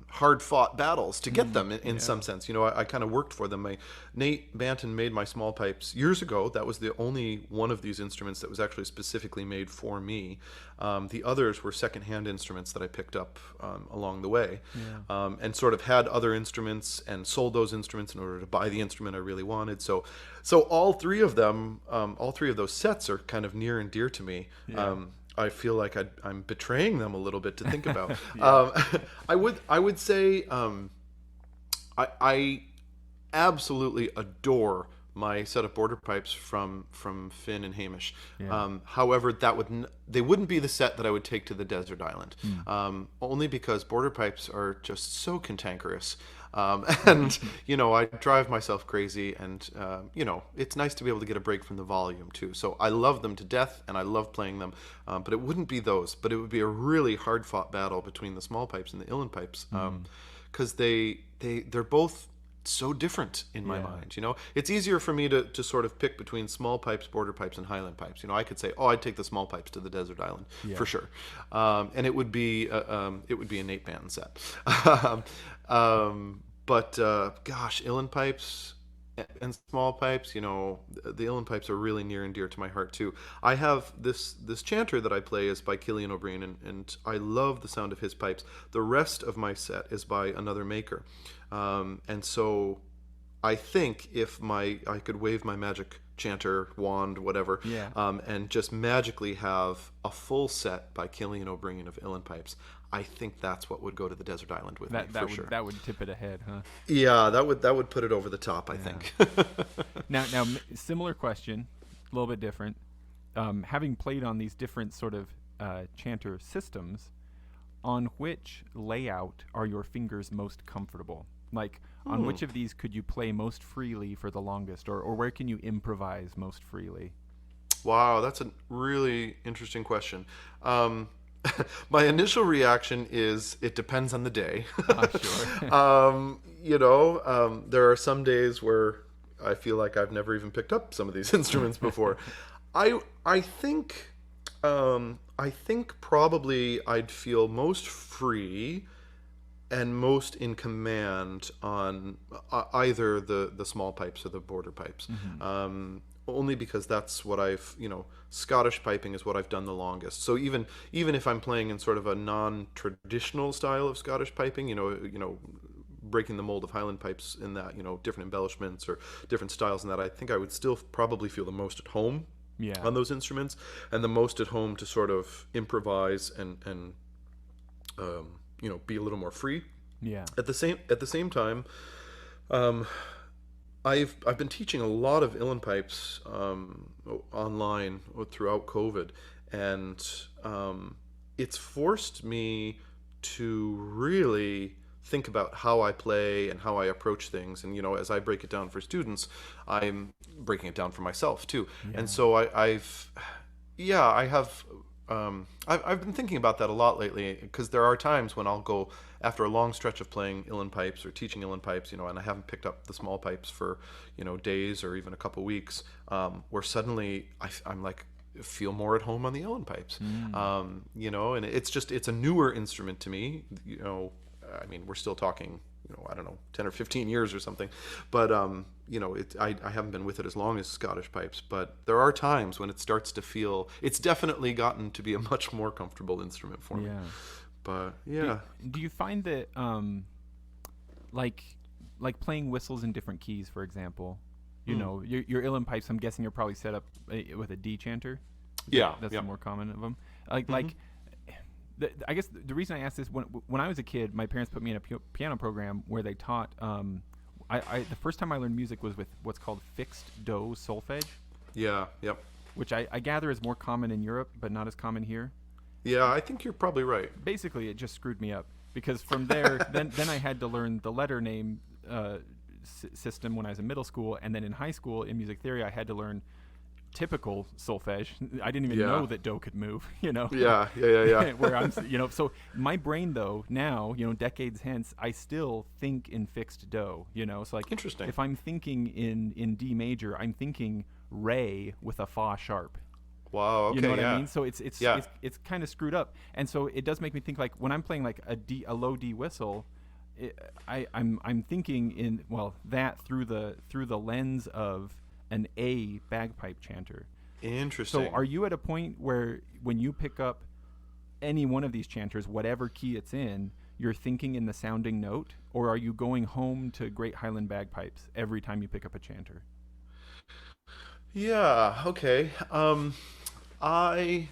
hard-fought battles to get them in some sense. I kind of worked for them. Nate Banton made my small pipes years ago. That was the only one of these instruments that was actually specifically made for me. The others were secondhand instruments that I picked up along the way, and sort of had other instruments and sold those instruments in order to buy the instrument I really wanted. So all three of them, all three of those sets are kind of near and dear to me. I feel like I'm betraying them a little bit to think about. I would say I absolutely adore my set of border pipes from Finn and Hamish. However, they wouldn't be the set that I would take to the desert island, only because border pipes are just so cantankerous. And I drive myself crazy, and it's nice to be able to get a break from the volume too. So I love them to death, and I love playing them. But it wouldn't be those. But it would be a really hard-fought battle between the small pipes and the uilleann pipes, because they're both so different in my mind. It's easier for me to sort of pick between small pipes, border pipes, and highland pipes. I could say, I'd take the small pipes to the desert island for sure, and it would be a Nate Banton set. But gosh, uilleann pipes and small pipes, the uilleann pipes are really near and dear to my heart too. I have this chanter that I play is by Cillian O'Brien, and I love the sound of his pipes. The rest of my set is by another maker, and so I think if I could wave my magic chanter wand, whatever, and just magically have a full set by Cillian O'Brien of uilleann pipes, I think that's what would go to the desert island with me for sure. That would tip it ahead, huh? Yeah, that would put it over the top, I think. Now, similar question, a little bit different. Having played on these different sort of chanter systems, on which layout are your fingers most comfortable? Like, on which of these could you play most freely for the longest, or where can you improvise most freely? Wow, that's a really interesting question. My initial reaction is it depends on the day. Sure. There are some days where I feel like I've never even picked up some of these instruments before. I think probably I'd feel most free and most in command on either the small pipes or the border pipes. Only because that's what I've, Scottish piping is what I've done the longest. So even if I'm playing in sort of a non-traditional style of Scottish piping, breaking the mold of Highland pipes in that, different embellishments or different styles in that, I think I would still probably feel the most at home on those instruments, and the most at home to sort of improvise and be a little more free. At the same time, I've been teaching a lot of uilleann pipes online throughout COVID, and it's forced me to really think about how I play and how I approach things. And as I break it down for students, I'm breaking it down for myself too. And so I have I've been thinking about that a lot lately, because there are times when I'll go after a long stretch of playing uilleann pipes or teaching uilleann pipes, and I haven't picked up the small pipes for days or even a couple weeks, where suddenly I'm like feel more at home on the uilleann pipes, and it's a newer instrument to me. I mean, we're still talking, I don't know, 10 or 15 years or something, but I haven't been with it as long as Scottish pipes, but there are times when it starts to feel, it's definitely gotten to be a much more comfortable instrument for me. But yeah. Do you find that like playing whistles in different keys, for example, your uilleann pipes, I'm guessing you're probably set up with a D chanter? That's the more common of them. I guess the reason I asked this, when I was a kid, my parents put me in a piano program where they taught. The first time I learned music was with what's called fixed do solfege. Yeah. Yep. Which I gather is more common in Europe, but not as common here. Yeah, I think you're probably right. Basically, it just screwed me up, because from there, then I had to learn the letter name system when I was in middle school, and then in high school in music theory, I had to learn typical solfege. I didn't even know that do could move, Yeah. Where I'm, so my brain though now, decades hence, I still think in fixed do, so like interesting. If I'm thinking in D major, I'm thinking re with a fa sharp. Wow. Okay. You know what I mean? So it's kind of screwed up, and so it does make me think, like when I'm playing like a low D whistle, I'm thinking in that through the lens of an A bagpipe chanter. Interesting. So are you at a point where when you pick up any one of these chanters, whatever key it's in, you're thinking in the sounding note, or are you going home to Great Highland bagpipes every time you pick up a chanter? Yeah, okay. I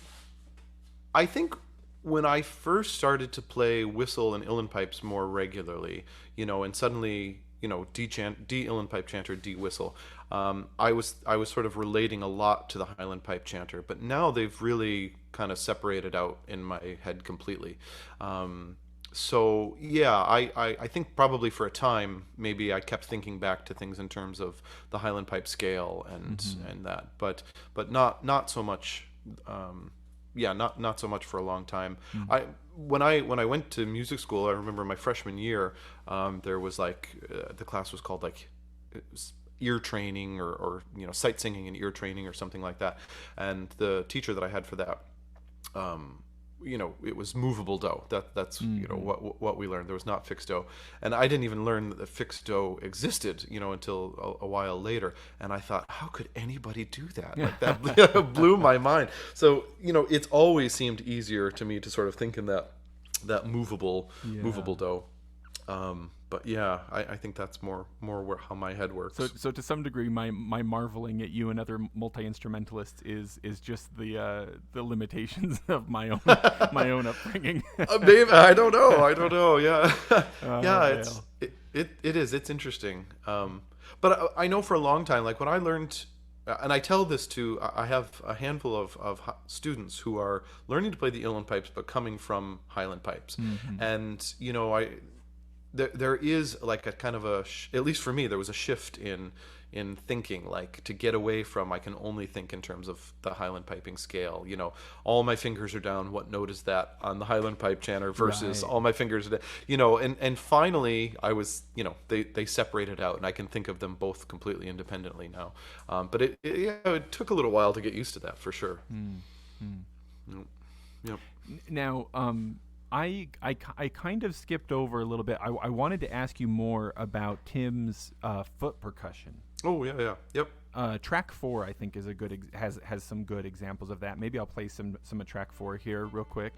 think when I first started to play whistle and uilleann pipes more regularly, and suddenly, D uilleann pipe chanter, D whistle, I was sort of relating a lot to the Highland pipe chanter, but now they've really kind of separated out in my head completely. So yeah, I think probably for a time maybe I kept thinking back to things in terms of the Highland pipe scale and that, but not so much. Not so much for a long time. When I went to music school, I remember my freshman year, there was the class was called ear training or sight singing and ear training or something like that, and the teacher that I had for that, it was movable do. That's what we learned. There was not fixed do, and I didn't even learn that the fixed do existed, until a while later. And I thought, how could anybody do that? That blew my mind. So it's always seemed easier to me to sort of think in that movable do. But yeah, I think that's more how my head works. So to some degree, my marveling at you and other multi-instrumentalists is just the limitations of my own upbringing. Maybe, I don't know. Yeah, it's interesting. But I know for a long time, like when I learned, and I tell this to, I have a handful of students who are learning to play the uilleann pipes, but coming from Highland pipes, and There is like a kind of at least for me, there was a shift in thinking, like to get away from, I can only think in terms of the Highland piping scale. All my fingers are down. What note is that on the Highland pipe chanter versus all my fingers are down, and finally I was, they separated out, and I can think of them both completely independently now. But it took a little while to get used to that, for sure. Yep. Now, I kind of skipped over a little bit. I wanted to ask you more about Tim's foot percussion. Oh yeah, yep. Track 4, I think, is a good has some good examples of that. Maybe I'll play some of track 4 here real quick.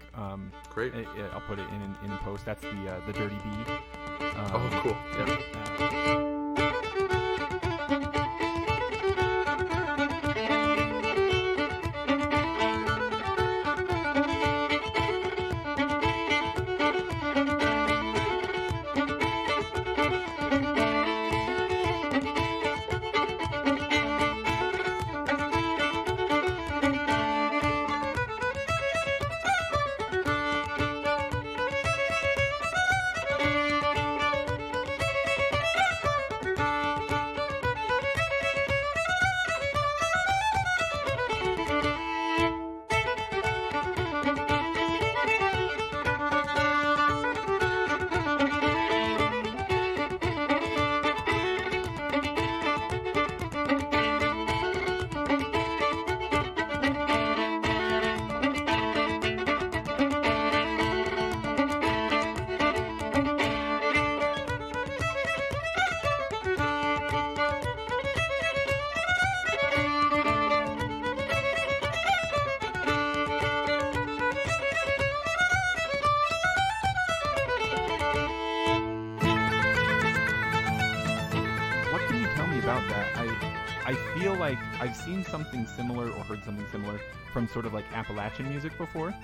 Great. I'll put it in post. That's the Dirty B. Oh, cool. Yeah. feel like I've seen something similar or heard something similar from sort of like Appalachian music before.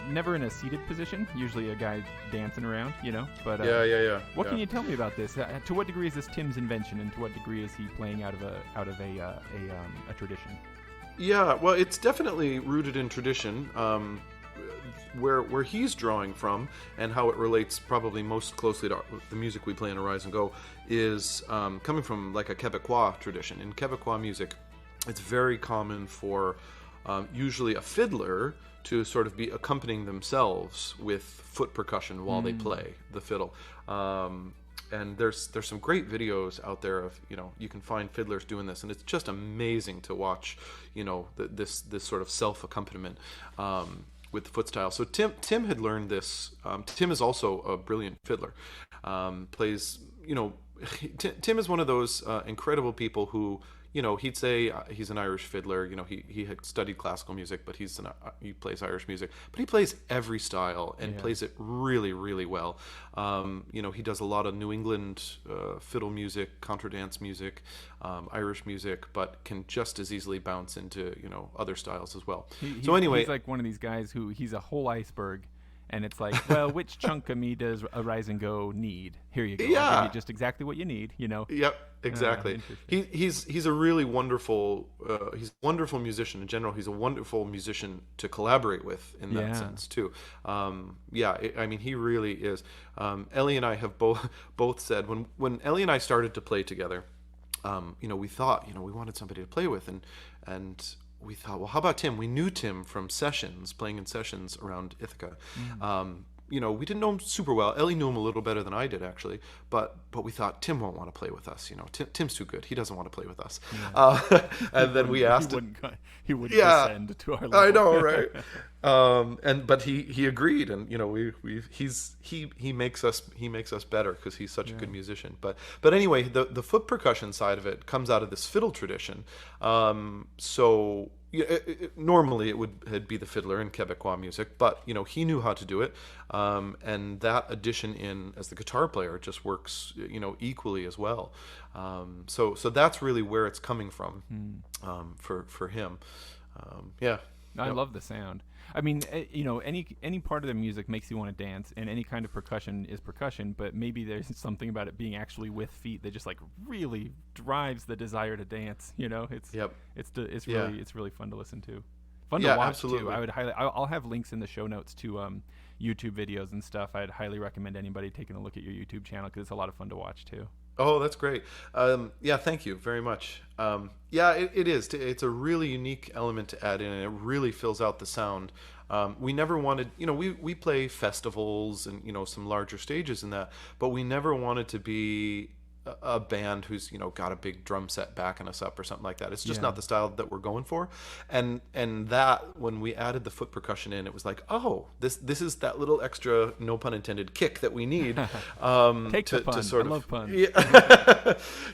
Never in a seated position, usually a guy dancing around, but what can you tell me about this? To what degree is this Tim's invention, and to what degree is he playing out of a tradition? Yeah, well, it's definitely rooted in tradition. Where he's drawing from, and how it relates probably most closely to the music we play in Arise and Go, is coming from like a Quebecois tradition. In Quebecois music, it's very common for usually a fiddler to sort of be accompanying themselves with foot percussion while they play the fiddle. And there's some great videos out there of, you can find fiddlers doing this, and it's just amazing to watch, this sort of self-accompaniment with the foot style. So Tim had learned this. Tim is also a brilliant fiddler. Plays, Tim is one of those incredible people who, he'd say he's an Irish fiddler. He had studied classical music, but he plays Irish music. But he plays every style and plays it really, really well. He does a lot of New England fiddle music, contradance music, Irish music, but can just as easily bounce into other styles as well. He's like one of these guys who he's a whole iceberg. And it's like, well, which chunk of me does Arise and Go need? Here you go. Yeah. I'll give you just exactly what you need, Yep, exactly. He's a really wonderful he's a wonderful musician in general. He's a wonderful musician to collaborate with in that sense too. He really is. Ellie and I have both said when Ellie and I started to play together, we thought we wanted somebody to play with, and we thought, well, how about Tim? We knew Tim from playing in sessions around Ithaca. We didn't know him super well. Ellie knew him a little better than I did, actually. But we thought, Tim won't want to play with us. Tim's too good. He doesn't want to play with us. Yeah. And then we asked him. He wouldn't descend to our level. I know, right? But he agreed, and he makes us better because he's such a good musician. But anyway, the foot percussion side of it comes out of this fiddle tradition. Normally it would be the fiddler in Quebecois music, but he knew how to do it, and that addition in as the guitar player just works equally as well. So that's really where it's coming from for him. I love the sound. I mean, any part of the music makes you want to dance, and any kind of percussion is percussion, but maybe there's something about it being actually with feet that just like really drives the desire to dance. It's really fun to listen to. Fun to watch absolutely. too. I'll have links in the show notes to YouTube videos and stuff. I'd highly recommend anybody taking a look at your YouTube channel because it's a lot of fun to watch too. Oh, that's great. Thank you very much. It is. It's a really unique element to add in, and it really fills out the sound. We never wanted, we play festivals and, some larger stages in that, but we never wanted to be a band who's, got a big drum set backing us up or something like that. It's just not the style that we're going for. And that, when we added the foot percussion in, it was like, oh, this is that little extra, no pun intended, kick that we need. Take the pun. To sort of, I love puns.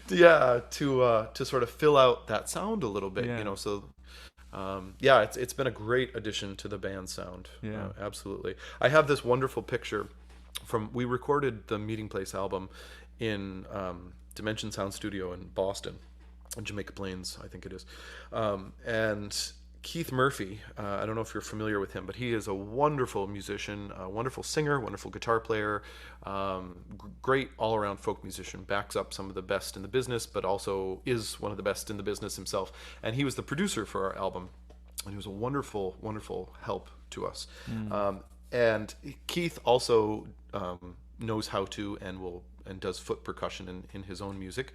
To sort of fill out that sound a little bit, so... it's been a great addition to the band sound. Absolutely. I have this wonderful picture we recorded the Meeting Place album in Dimension Sound Studio in Boston, in Jamaica Plains, I think it is. And Keith Murphy, I don't know if you're familiar with him, but he is a wonderful musician, a wonderful singer, wonderful guitar player, great all-around folk musician, backs up some of the best in the business, but also is one of the best in the business himself. And he was the producer for our album, and he was a wonderful, wonderful help to us. And Keith also knows how to and does foot percussion in his own music.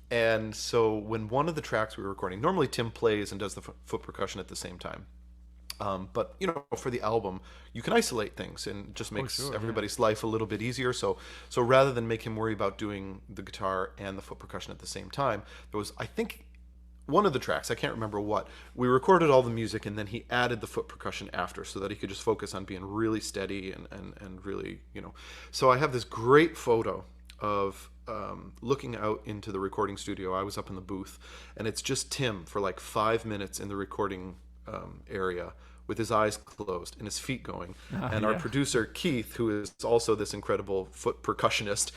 And so when one of the tracks we were recording, normally Tim plays and does the foot percussion at the same time. But, for the album, you can isolate things, and it just makes everybody's life a little bit easier. So rather than make him worry about doing the guitar and the foot percussion at the same time, there was, I think, one of the tracks, I can't remember what, we recorded all the music, and then he added the foot percussion after so that he could just focus on being really steady and really, So I have this great photo of looking out into the recording studio. I was up in the booth, and it's just Tim for like 5 minutes in the recording area with his eyes closed and his feet going. And our producer, Keith, who is also this incredible foot percussionist,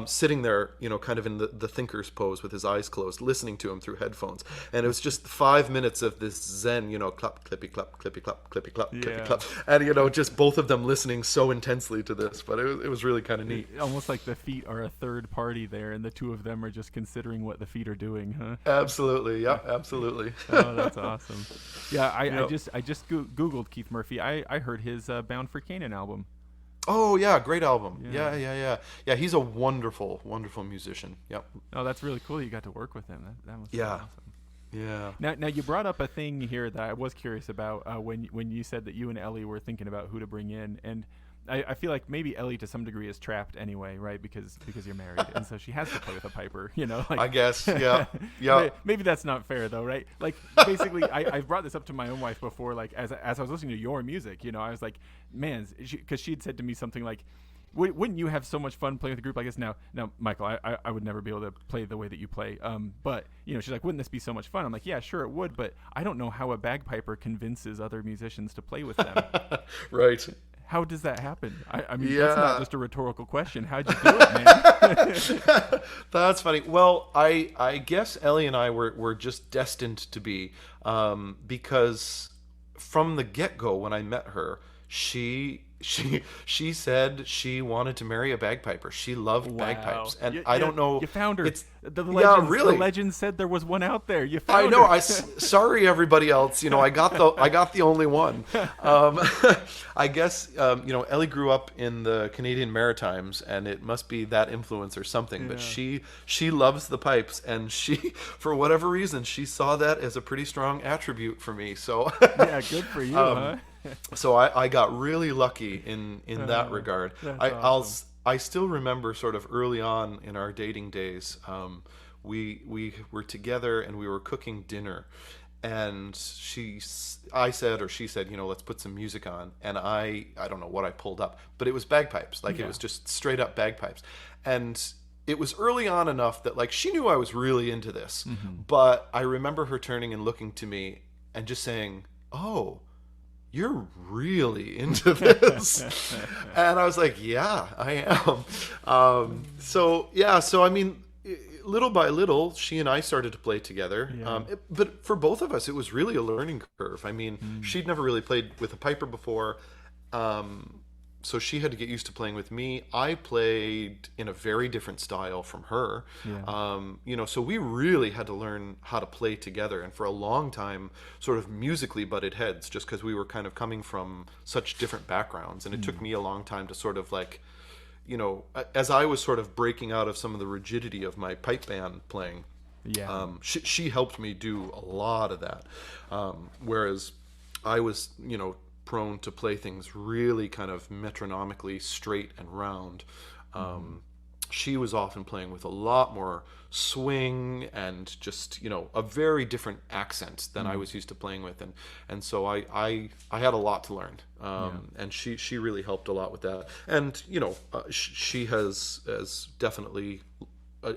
sitting there, kind of in the thinker's pose with his eyes closed, listening to him through headphones. And it was just 5 minutes of this zen, clap, clippy, clap, clippy, clap, clippy, clap, clippy, clap. And, just both of them listening so intensely to this. But it was really kind of neat. Almost like the feet are a third party there, and the two of them are just considering what the feet are doing, huh? Absolutely. Yeah, absolutely. Oh, that's awesome. Yeah, I just Googled Keith Murphy. I heard his Bound for Canaan album. Oh yeah, great album. Yeah. He's a wonderful, wonderful musician. Yep. Oh, that's really cool. You got to work with him. That must be awesome. Yeah. Now you brought up a thing here that I was curious about when you said that you and Ellie were thinking about who to bring in, and I feel like maybe Ellie to some degree is trapped anyway, right? Because you're married, and so she has to play with a piper, Like, I guess, yeah. Maybe that's not fair though, right? Like basically, I brought this up to my own wife before, like as I was listening to your music, I was like, man, because she'd said to me something like, wouldn't you have so much fun playing with a group like this? Now, Michael, I would never be able to play the way that you play. But she's like, wouldn't this be so much fun? I'm like, yeah, sure it would, but I don't know how a bagpiper convinces other musicians to play with them. Right. How does that happen? I mean, that's not just a rhetorical question. How'd you do it, man? That's funny. Well, I guess Ellie and I were just destined to be, because from the get-go when I met her, she said she wanted to marry a bagpiper. She loved bagpipes, and I don't know. You found her. The legend said there was one out there. You found her. I know. Sorry, everybody else. I got the only one. I guess Ellie grew up in the Canadian Maritimes, and it must be that influence or something. But she loves the pipes, and for whatever reason, she saw that as a pretty strong attribute for me. So yeah, good for you, huh? So I got really lucky in that regard. Awesome. I still remember sort of early on in our dating days, we were together and we were cooking dinner, and she said, let's put some music on, and I don't know what I pulled up, but it was bagpipes. It was just straight up bagpipes, and it was early on enough that she knew I was really into this, but I remember her turning and looking to me and just saying, "Oh, you're really into this." And I was like, yeah, I am. So I mean, little by little, she and I started to play together. But for both of us, it was really a learning curve. I mean, she'd never really played with a piper before. So she had to get used to playing with me. I played in a very different style from her. So we really had to learn how to play together. And for a long time, sort of musically butted heads, just because we were kind of coming from such different backgrounds. And it took me a long time to sort of as I was sort of breaking out of some of the rigidity of my pipe band playing, she helped me do a lot of that. Whereas I was, prone to play things really kind of metronomically straight and round. She was often playing with a lot more swing and just a very different accent than I was used to playing with, and so I had a lot to learn, and she really helped a lot with that, and she has definitely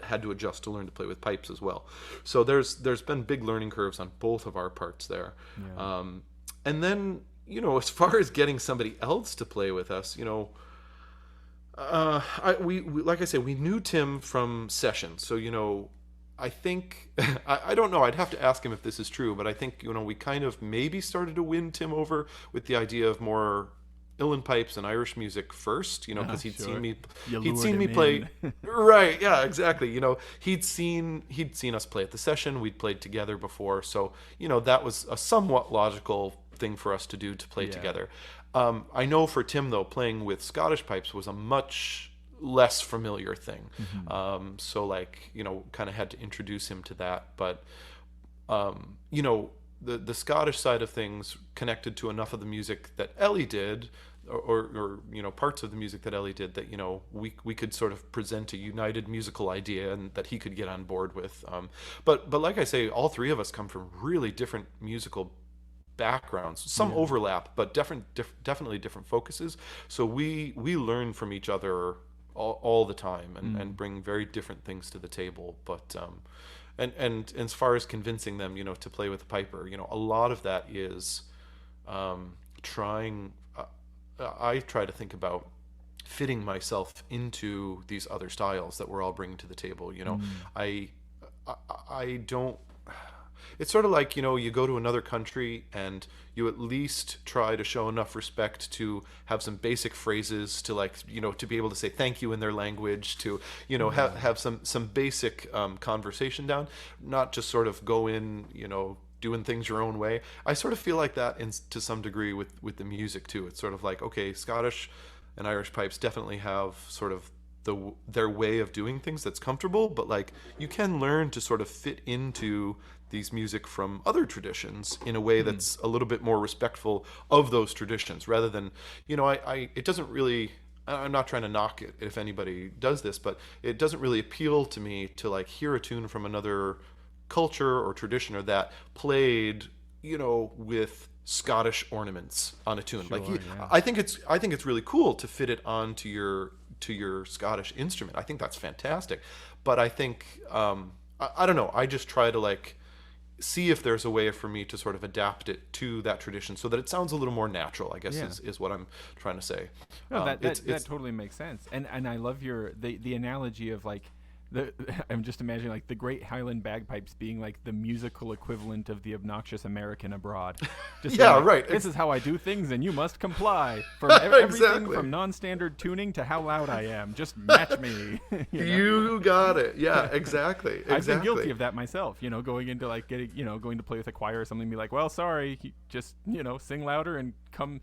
had to adjust to learn to play with pipes as well. So there's been big learning curves on both of our parts there, and then as far as getting somebody else to play with us, we like I said, we knew Tim from sessions. So, I think, I don't know, I'd have to ask him if this is true, but I think, we kind of maybe started to win Tim over with the idea of more uilleann pipes and Irish music first, because he'd seen me play. Right. Yeah, exactly. He'd seen us play at the session. We'd played together before. So, that was a somewhat logical thing for us to do, to play together. I know for Tim though, playing with Scottish pipes was a much less familiar thing. So kind of had to introduce him to that. But the Scottish side of things connected to enough of the music that Ellie did, or parts of the music that Ellie did, that we could sort of present a united musical idea and that he could get on board with. But like I say, all three of us come from really different musical backgrounds, some overlap, but definitely different focuses. So we learn from each other all the time, and bring very different things to the table. But and as far as convincing them, to play with the piper, a lot of that is trying. I try to think about fitting myself into these other styles that we're all bringing to the table. You know, I don't. It's sort of like, you know, you go to another country and you at least try to show enough respect to have some basic phrases to, like, you know, to be able to say thank you in their language, to, you know, have some basic conversation down, not just sort of go in, you know, doing things your own way. I sort of feel like that to some degree with the music too. It's sort of like, okay, Scottish and Irish pipes definitely have sort of their way of doing things that's comfortable, but like you can learn to sort of fit into these music from other traditions in a way that's a little bit more respectful of those traditions, rather than, you know, it doesn't really, I'm not trying to knock it if anybody does this, but it doesn't really appeal to me to like hear a tune from another culture or tradition or that played, you know, with Scottish ornaments on a tune. Sure, like yeah. I think it's really cool to fit it onto your Scottish instrument. I think that's fantastic. But I think I don't know, I just try to like see if there's a way for me to sort of adapt it to that tradition so that it sounds a little more natural, I guess. Is what I'm trying to say. No, that totally makes sense. And I love the analogy of like I'm just imagining like the Great Highland bagpipes being like the musical equivalent of the obnoxious American abroad. Just yeah, like, right. This is how I do things, and you must comply. From everything Exactly. from non-standard tuning to how loud I am. Just match me. You got it. Yeah, exactly. I've been guilty of that myself. You know, going into like going to play with a choir or something, and be like, well, sorry, just sing louder and come,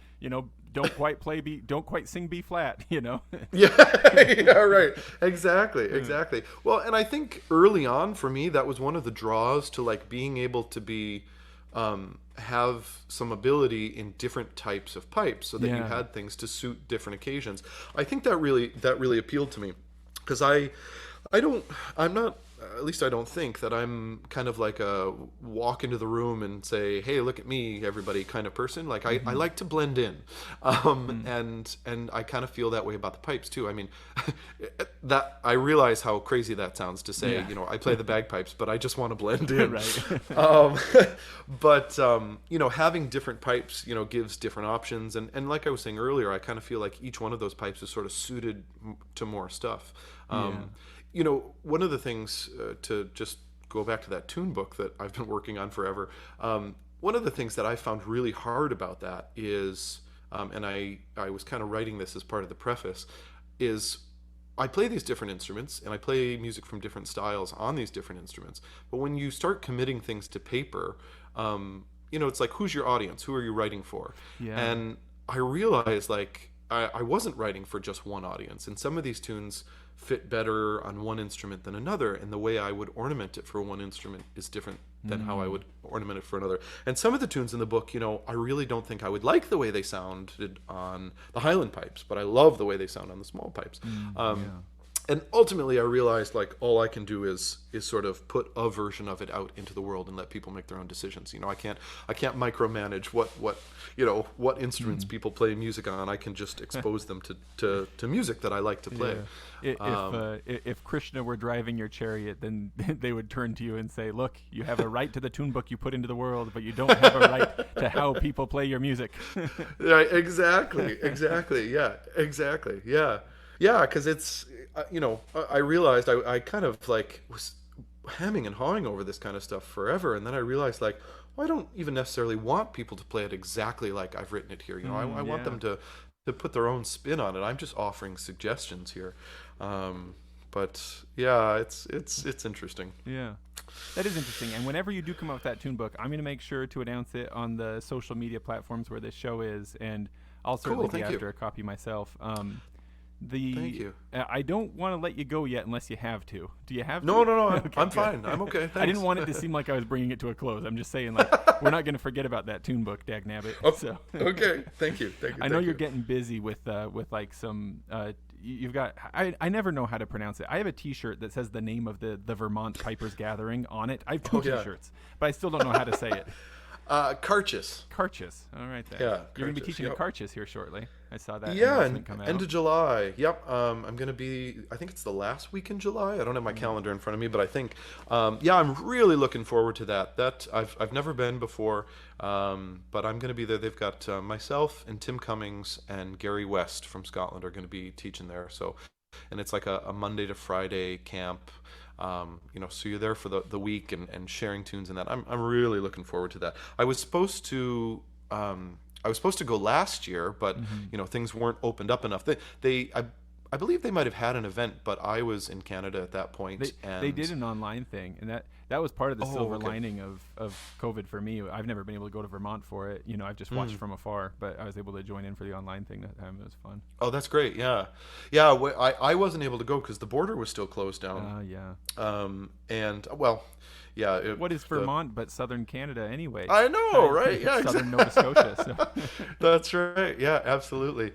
don't quite sing B flat, yeah, right. Exactly. Well, and I think early on for me, that was one of the draws to like being able to be, have some ability in different types of pipes so that you had things to suit different occasions. I think that really appealed to me, because I'm not, at least I don't think that I'm kind of like a walk into the room and say, hey, look at me, everybody kind of person. Like I like to blend in. And I kind of feel that way about the pipes too. I mean, that I realize how crazy that sounds to say, I play the bagpipes, but I just want to blend in. Right. But having different pipes, gives different options. And like I was saying earlier, I kind of feel like each one of those pipes is sort of suited to more stuff. One of the things, to just go back to that tune book that I've been working on forever, one of the things that I found really hard about that is, and I was kind of writing this as part of the preface, is I play these different instruments and I play music from different styles on these different instruments. But when you start committing things to paper, it's like, who's your audience? Who are you writing for? Yeah. And I realized like I wasn't writing for just one audience, and some of these tunes fit better on one instrument than another, and the way I would ornament it for one instrument is different than how I would ornament it for another. And some of the tunes in the book, I really don't think I would like the way they sounded on the Highland pipes, but I love the way they sound on the small pipes. And ultimately I realized like all I can do is sort of put a version of it out into the world and let people make their own decisions. I can't micromanage what instruments people play music on. I can just expose them to music that I like to play. Yeah. If Krishna were driving your chariot, then they would turn to you and say, look, you have a right to the tune book you put into the world, but you don't have a right to how people play your music. Right, exactly. Yeah, exactly. Yeah, because it's, I realized I kind of like was hemming and hawing over this kind of stuff forever. And then I realized like, well, I don't even necessarily want people to play it exactly like I've written it here. I want them to put their own spin on it. I'm just offering suggestions here. But yeah, it's interesting. Yeah. That is interesting. And whenever you do come up with that tune book, I'm going to make sure to announce it on the social media platforms where this show is. And I'll certainly be after a copy myself. Thank you. I don't want to let you go yet unless you have to. Do you have to? No. Okay, I'm fine. I'm okay. Thanks. I didn't want it to seem like I was bringing it to a close. I'm just saying, like, we're not going to forget about that tune book, dagnabbit. Oh, so. Okay. Thank you. I know you're getting busy with like some. You've got. I never know how to pronounce it. I have a T-shirt that says the name of the Vermont Pipers Gathering on it. I have two T-shirts, but I still don't know how to say it. Càirdeas. Càirdeas. All right, then. Yeah, You're going to be Càirdeas, teaching yep. at Càirdeas here shortly. I saw that Yeah, announcement come out. end of July. Yep. I'm going to be, I think it's the last week in July. I don't have my calendar in front of me, but I think, yeah, I'm really looking forward to that. I've never been before, but I'm going to be there. They've got myself and Tim Cummings and Gary West from Scotland are going to be teaching there. So, and it's like a Monday to Friday camp. So you're there for the week and sharing tunes and that. I'm really looking forward to that. I was supposed to go last year, but things weren't opened up enough. I believe they might have had an event, but I was in Canada at that point. They did an online thing, and that was part of the silver okay. lining of COVID for me. I've never been able to go to Vermont for it. I've just watched from afar, but I was able to join in for the online thing that time. It was fun. Oh, that's great. Yeah. I wasn't able to go because the border was still closed down. Yeah. What is Vermont but southern Canada anyway? I know, right? Yeah, southern Nova Scotia. So. That's right. Yeah, absolutely.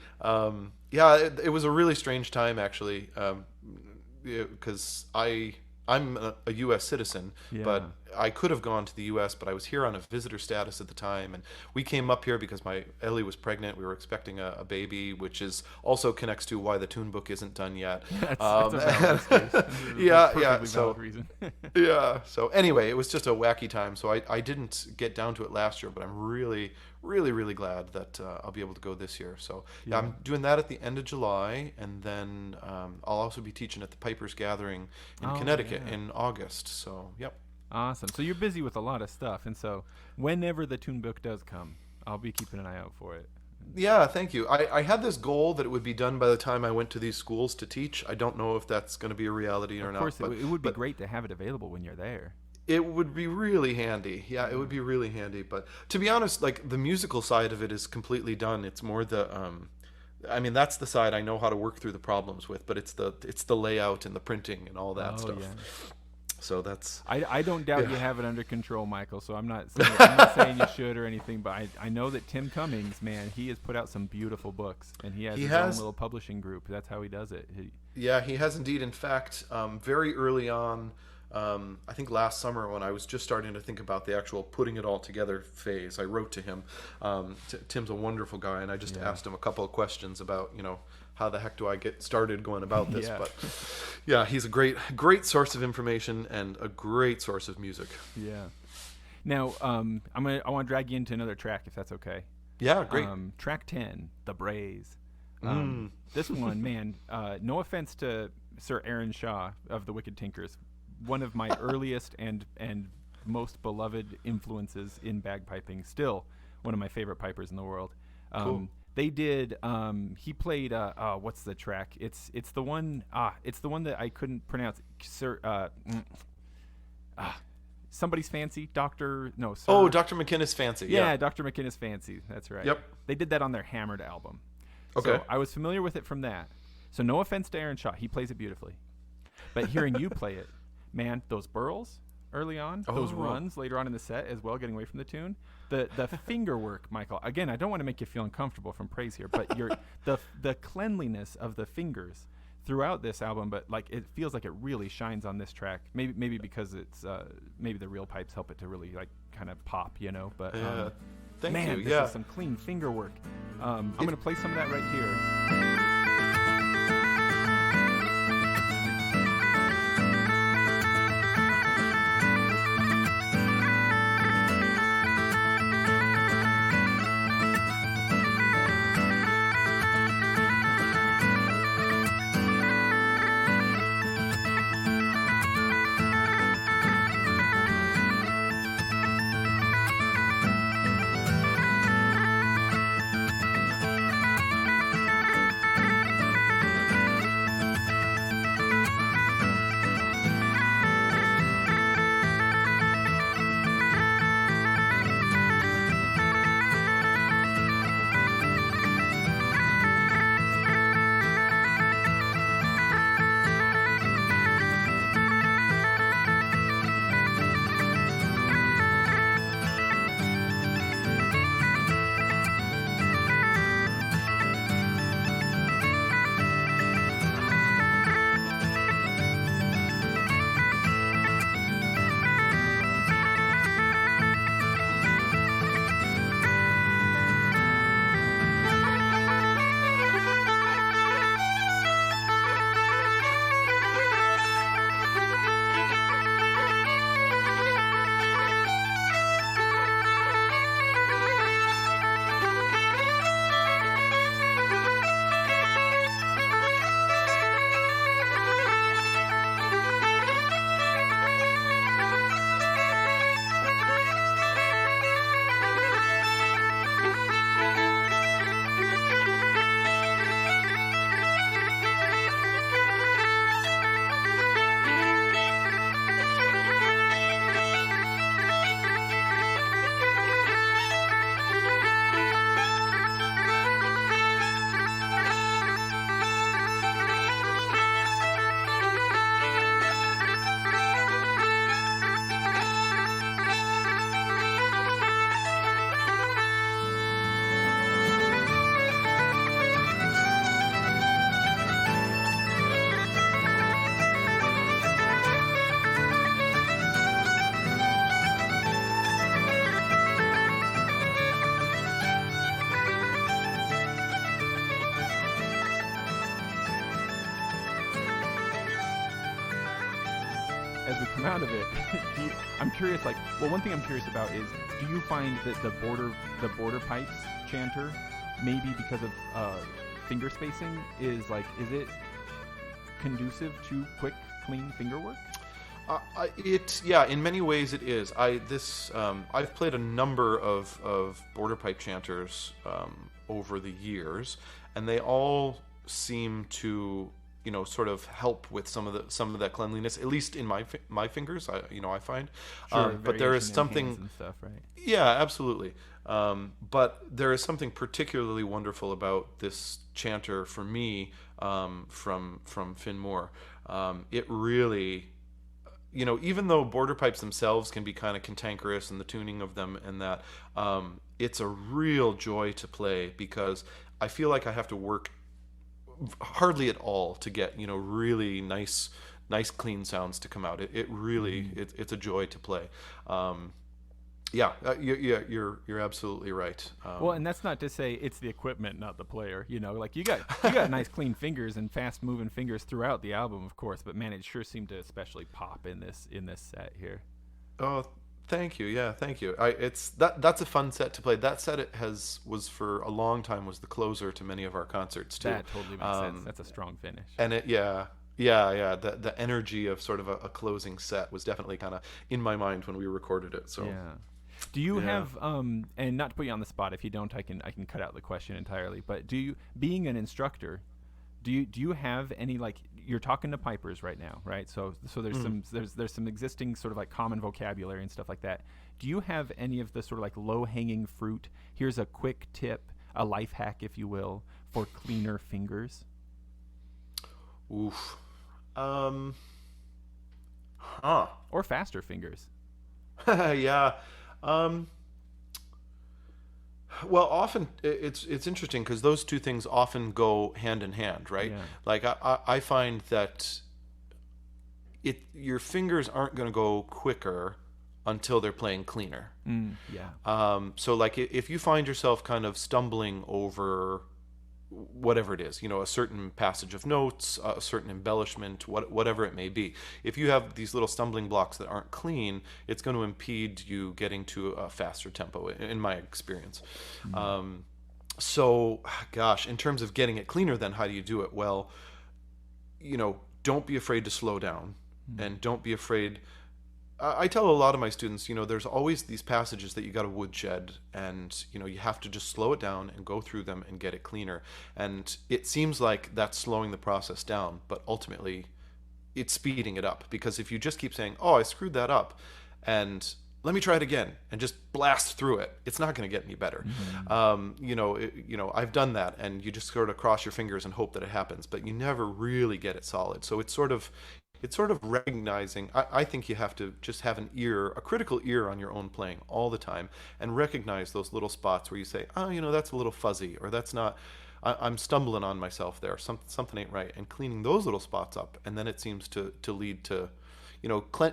It was a really strange time actually, because I'm a U.S. citizen, but I could have gone to the U.S., but I was here on a visitor status at the time, and we came up here because Ellie was pregnant. We were expecting a baby, which also connects to why the tune book isn't done yet. That's a valid reason. So anyway, it was just a wacky time, so I didn't get down to it last year, but I'm really, really, really glad that I'll be able to go this year. So I'm doing that at the end of July, and then I'll also be teaching at the Pipers Gathering in Connecticut in August. So, yep. Awesome. So you're busy with a lot of stuff, and so whenever the tune book does come, I'll be keeping an eye out for it. Yeah, thank you. I had this goal that it would be done by the time I went to these schools to teach. I don't know if that's going to be a reality or not. Of course, it would be great to have it available when you're there. It would be really handy. Yeah, it would be really handy. But to be honest, like the musical side of it is completely done. It's more that's the side I know how to work through the problems with, but it's the layout and the printing and all that stuff. Yeah. So that's. I don't doubt you have it under control, Michael. So I'm not saying you should or anything, but I know that Tim Cummings, man, he has put out some beautiful books, and he has his own little publishing group. That's how he does it. He has indeed. In fact, very early on, I think last summer when I was just starting to think about the actual putting it all together phase, I wrote to him. Tim's a wonderful guy, and I just asked him a couple of questions about, how the heck do I get started going about this? But yeah, he's a great source of information and a great source of music. Yeah. Now, I want to drag you into another track if that's okay. Yeah, great. Track 10, The Braze. This one, man, no offense to Sir Aaron Shaw of the Wicked Tinkers, one of my earliest and most beloved influences in bagpiping, still one of my favorite pipers in the world. Cool. They did. He played. What's the track? It's the one. It's the one that I couldn't pronounce. Sir. Somebody's Fancy. Doctor. No. Sir. Oh, Dr. McKinnis Fancy. Yeah, Dr. McKinnis Fancy. That's right. Yep. They did that on their Hammered album. Okay. So I was familiar with it from that. So no offense to Aaron Shaw, he plays it beautifully. But hearing you play it, man, those burls early on, those runs later on in the set as well, getting away from the tune. The finger work, Michael. Again, I don't want to make you feel uncomfortable from praise here, but the cleanliness of the fingers throughout this album, but like it feels like it really shines on this track. Maybe because it's maybe the real pipes help it to really like kind of pop, But thank you. This is some clean finger work. I'm gonna play some of that right here. as we come out of it, I'm curious. Like, well, one thing I'm curious about is, do you find that the border pipes chanter, maybe because of finger spacing, is it conducive to quick, clean finger work? In many ways it is. I've played a number of border pipe chanters over the years, and they all seem to sort of help with some of that cleanliness, at least in my fingers. I find, but there is something and stuff, right? Yeah, absolutely. But there is something particularly wonderful about this chanter for me, from Finn Moore. It really, even though border pipes themselves can be kind of cantankerous and the tuning of them and that, it's a real joy to play, because I feel like I have to work hardly at all to get really nice clean sounds to come out. It really it's a joy to play. You're absolutely right. Well, and that's not to say it's the equipment, not the player. Like you got nice clean fingers and fast moving fingers throughout the album, of course, but man, it sure seemed to especially pop in this set here. Oh, thank you. Yeah, thank you. That's a fun set to play. That set was for a long time was the closer to many of our concerts too. That totally makes sense. That's a strong finish. And the energy of sort of a closing set was definitely kind of in my mind when we recorded it. So yeah. Do you have and not to put you on the spot, if you don't, I can cut out the question entirely. But being an instructor, do you have any, like, you're talking to pipers right now, right? So there's some existing sort of like common vocabulary and stuff like that. Do you have any of the sort of like low hanging fruit? Here's a quick tip, a life hack, if you will, for cleaner fingers. Oof. Or faster fingers. Yeah. Well, often it's interesting because those two things often go hand in hand, right? Yeah. Like I find that your fingers aren't going to go quicker until they're playing cleaner. So like if you find yourself kind of stumbling over whatever it is, a certain passage of notes, a certain embellishment, whatever it may be. If you have these little stumbling blocks that aren't clean, it's going to impede you getting to a faster tempo, in my experience. So, gosh, in terms of getting it cleaner, then how do you do it? Well, don't be afraid to slow down, and don't be afraid. I tell a lot of my students, there's always these passages that you got to woodshed, and you have to just slow it down and go through them and get it cleaner. And it seems like that's slowing the process down, but ultimately it's speeding it up, because if you just keep saying, "Oh, I screwed that up," and let me try it again, and just blast through it, it's not going to get any better. I've done that, and you just sort of cross your fingers and hope that it happens, but you never really get it solid. So it's sort of recognizing. I think you have to just have a critical ear on your own playing all the time, and recognize those little spots where you say, "Oh, that's a little fuzzy," or "That's not. I'm stumbling on myself there. Something ain't right." And cleaning those little spots up, and then it seems to lead to,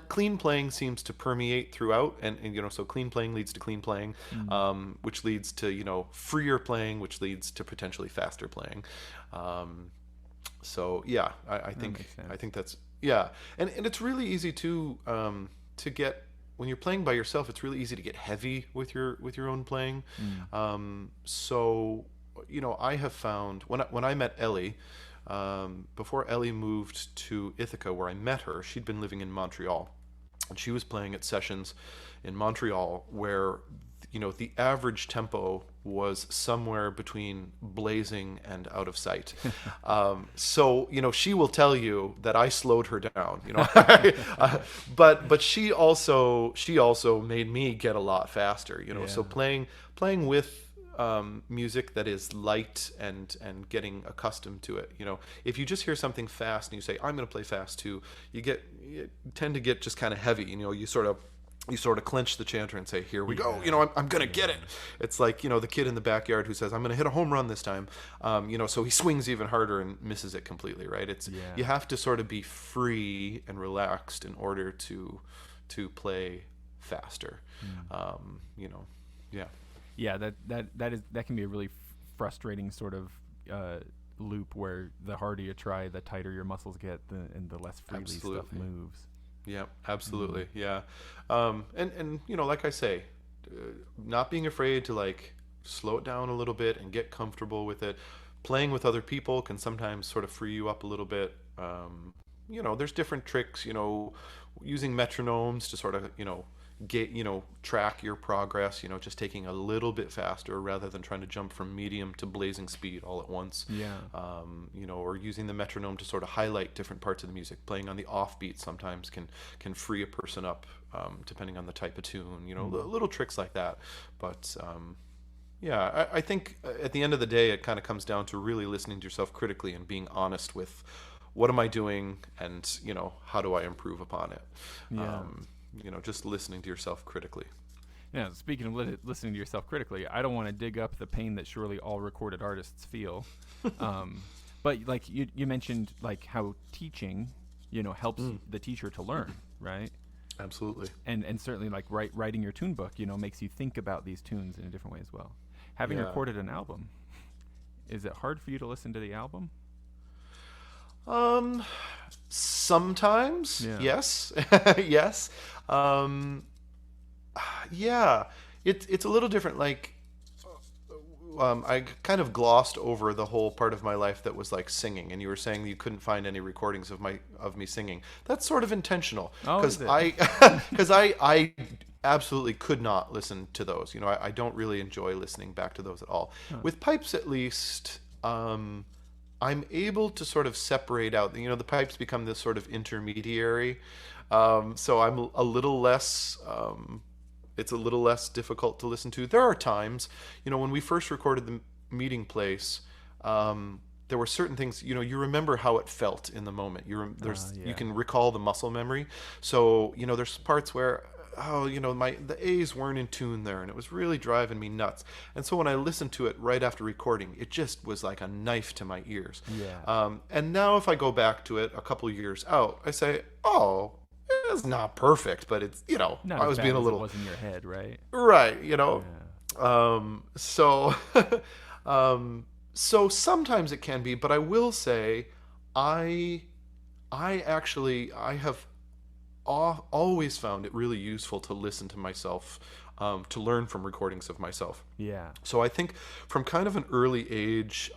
clean playing seems to permeate throughout, and so clean playing leads to clean playing, which leads to freer playing, which leads to potentially faster playing. So yeah, I think that's. Yeah, and it's really easy to get, when you're playing by yourself. It's really easy to get heavy with your own playing. So I have found when I met Ellie, before Ellie moved to Ithaca, where I met her, she'd been living in Montreal, and she was playing at sessions in Montreal where the average tempo was somewhere between blazing and out of sight. So she will tell you that I slowed her down. But she also made me get a lot faster. So playing with music that is light and getting accustomed to it. If you just hear something fast and you say, "I'm going to play fast too," you tend to get just kind of heavy. You sort of clench the chanter and say, "Here we go. I'm going to get it." It's like, the kid in the backyard who says, "I'm going to hit a home run this time." So he swings even harder and misses it completely, right? You have to sort of be free and relaxed in order to play faster. Yeah, that can be a really frustrating sort of loop, where the harder you try, the tighter your muscles get, and the less freely stuff moves. Yeah, absolutely. Yeah. And like I say, not being afraid to like slow it down a little bit and get comfortable with it. Playing with other people can sometimes sort of free you up a little bit. There's different tricks, using metronomes to sort of, get, track your progress, just taking a little bit faster rather than trying to jump from medium to blazing speed all at once. Yeah. Or using the metronome to sort of highlight different parts of the music. Playing on the offbeat sometimes can free a person up, depending on the type of tune, little tricks like that. But, yeah, I think at the end of the day, it kind of comes down to really listening to yourself critically and being honest with what am I doing and, how do I improve upon it? Yeah. Just listening to yourself critically. Yeah, speaking of listening to yourself critically, I don't want to dig up the pain that surely all recorded artists feel. But like you mentioned, like how teaching, helps the teacher to learn, right? Absolutely. And certainly like writing your tune book, makes you think about these tunes in a different way as well. Having recorded an album, is it hard for you to listen to the album? Sometimes, yes. Yes. Yeah, it's a little different. Like, I kind of glossed over the whole part of my life that was like singing, and you were saying that you couldn't find any recordings of me singing. That's sort of intentional, because I absolutely could not listen to those. I don't really enjoy listening back to those at all. With pipes, at least, I'm able to sort of separate out. The pipes become this sort of intermediary. So I'm a little less. It's a little less difficult to listen to. There are times, when we first recorded the Meeting Place, there were certain things, you remember how it felt in the moment. You can recall the muscle memory. So, there's parts where, the A's weren't in tune there, and it was really driving me nuts. And so when I listened to it right after recording, it just was like a knife to my ears. Yeah. And now if I go back to it a couple of years out, I say, oh, it's not perfect, but it's, Not I as was bad being a as little, it was in your head, right? right, Yeah. So, so sometimes it can be, but I will say, I have always found it really useful to listen to myself, to learn from recordings of myself. Yeah. So I think from kind of an early age,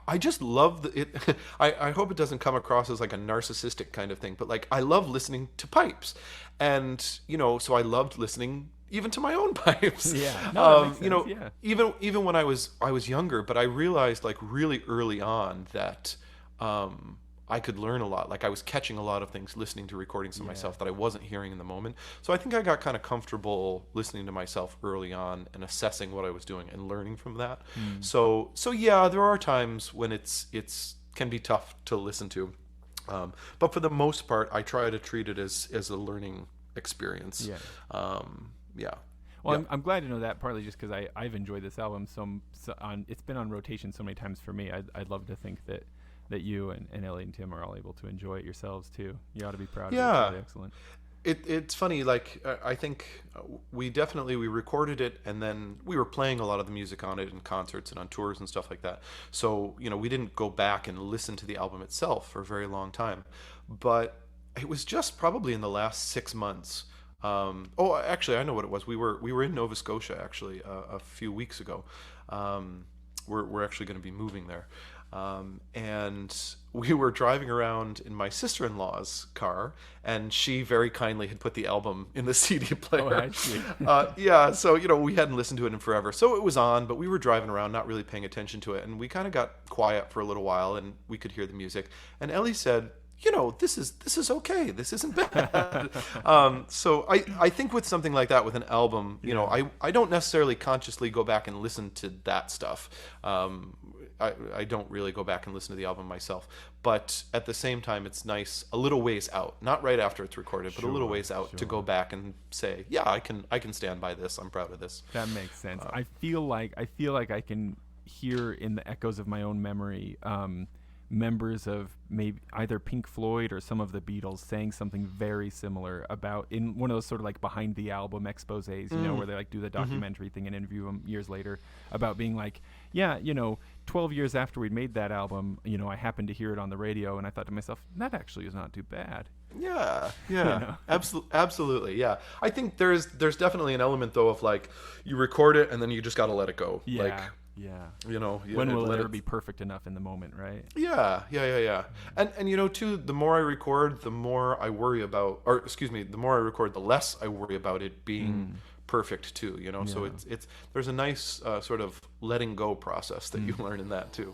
I just love it. I hope it doesn't come across as like a narcissistic kind of thing, but like I love listening to pipes, and so I loved listening even to my own pipes. Yeah, no, that makes sense. Yeah. Even when I was younger, but I realized like really early on that I could learn a lot. Like I was catching a lot of things listening to recordings of myself that I wasn't hearing in the moment. So I think I got kind of comfortable listening to myself early on and assessing what I was doing and learning from that. So yeah, there are times when it's can be tough to listen to. But for the most part, I try to treat it as a learning experience. Yeah. Well, I'm glad to know that, partly just because I've enjoyed this album it's been on rotation so many times for me. I'd love to think that you and Elliot and Tim are all able to enjoy it yourselves too. You ought to be proud of it. It's really excellent. It's funny, like I think we recorded it, and then we were playing a lot of the music on it in concerts and on tours and stuff like that. So, we didn't go back and listen to the album itself for a very long time. But it was just probably in the last 6 months. Actually, I know what it was. We were in Nova Scotia actually a few weeks ago. We're actually going to be moving there. And we were driving around in my sister-in-law's car, and she very kindly had put the album in the CD player. Oh, I see. Yeah, so, we hadn't listened to it in forever. So it was on, but we were driving around not really paying attention to it, and we kind of got quiet for a little while, and we could hear the music. And Ellie said, this is okay. This isn't bad. So I think with something like that, with an album, I don't necessarily consciously go back and listen to that stuff. I don't really go back and listen to the album myself, but at the same time, it's nice a little ways out, not right after it's recorded, but a little ways out to go back and say, yeah, I can stand by this. I'm proud of this. That makes sense. I feel like I can hear in the echoes of my own memory, members of maybe either Pink Floyd or some of the Beatles saying something very similar about in one of those sort of like behind the album exposés, where they like do the documentary thing and interview them years later about being like, 12 years after we'd made that album, I happened to hear it on the radio and I thought to myself, that actually is not too bad. Yeah. Absolutely. Yeah. I think there's definitely an element though of like you record it and then you just got to let it go. Yeah. Like, when will it ever be perfect enough in the moment, right? Yeah. And too, the more I record, the more I worry about, the more I record, the less I worry about it being perfect too, So it's there's a nice sort of letting go process that you learn in that too.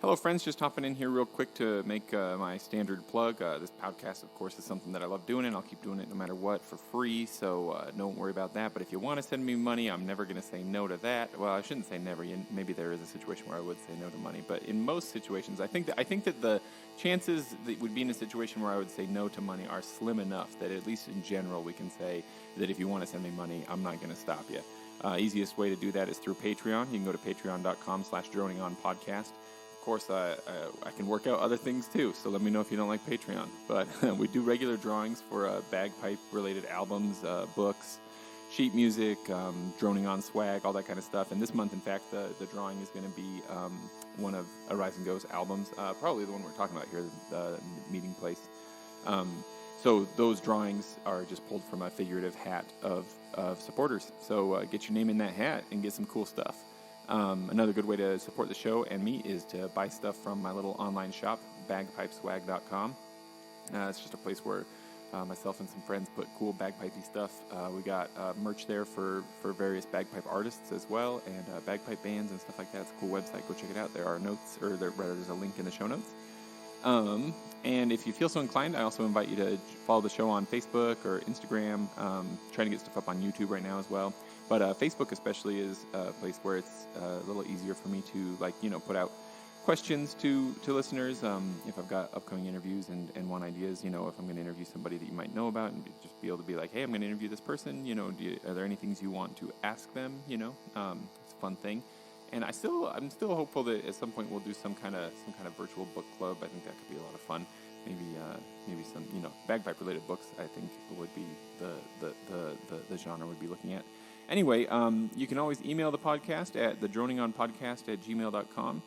Hello, friends. Just hopping in here real quick to make my standard plug. This podcast, of course, is something that I love doing, and I'll keep doing it no matter what for free, so don't worry about that. But if you want to send me money, I'm never going to say no to that. Well, I shouldn't say never. Maybe there is a situation where I would say no to money, but in most situations, I think that the chances that would be in a situation where I would say no to money are slim enough that at least in general we can say that if you want to send me money, I'm not going to stop you. Easiest way to do that is through Patreon. You can go to patreon.com/droningonpodcast. Of course, I can work out other things too, so let me know if you don't like Patreon. But we do regular drawings for bagpipe-related albums, books, sheet music, droning on swag, all that kind of stuff. And this month, in fact, the drawing is going to be one of Arise and Go's albums, probably the one we're talking about here, the Meeting Place. So those drawings are just pulled from a figurative hat of supporters. So get your name in that hat and get some cool stuff. Another good way to support the show and me is to buy stuff from my little online shop, bagpipeswag.com. It's just a place where myself and some friends put cool bagpipey stuff. We got merch there for various bagpipe artists as well, and bagpipe bands and stuff like that. It's a cool website. Go check it out. There are notes, or there's a link in the show notes. And if you feel so inclined, I also invite you to follow the show on Facebook or Instagram. Trying to get stuff up on YouTube right now as well. But Facebook especially is a place where it's a little easier for me to put out questions to listeners. If I've got upcoming interviews and want ideas, if I'm going to interview somebody that you might know about, and just be able to be like, hey, I'm going to interview this person. Are there any things you want to ask them? It's a fun thing. And I'm still hopeful that at some point we'll do some kind of virtual book club. I think that could be a lot of fun. Maybe some bagpipe related books. I think would be the genre we'd be looking at. Anyway, you can always email the podcast at thedroningonpodcast@gmail.com.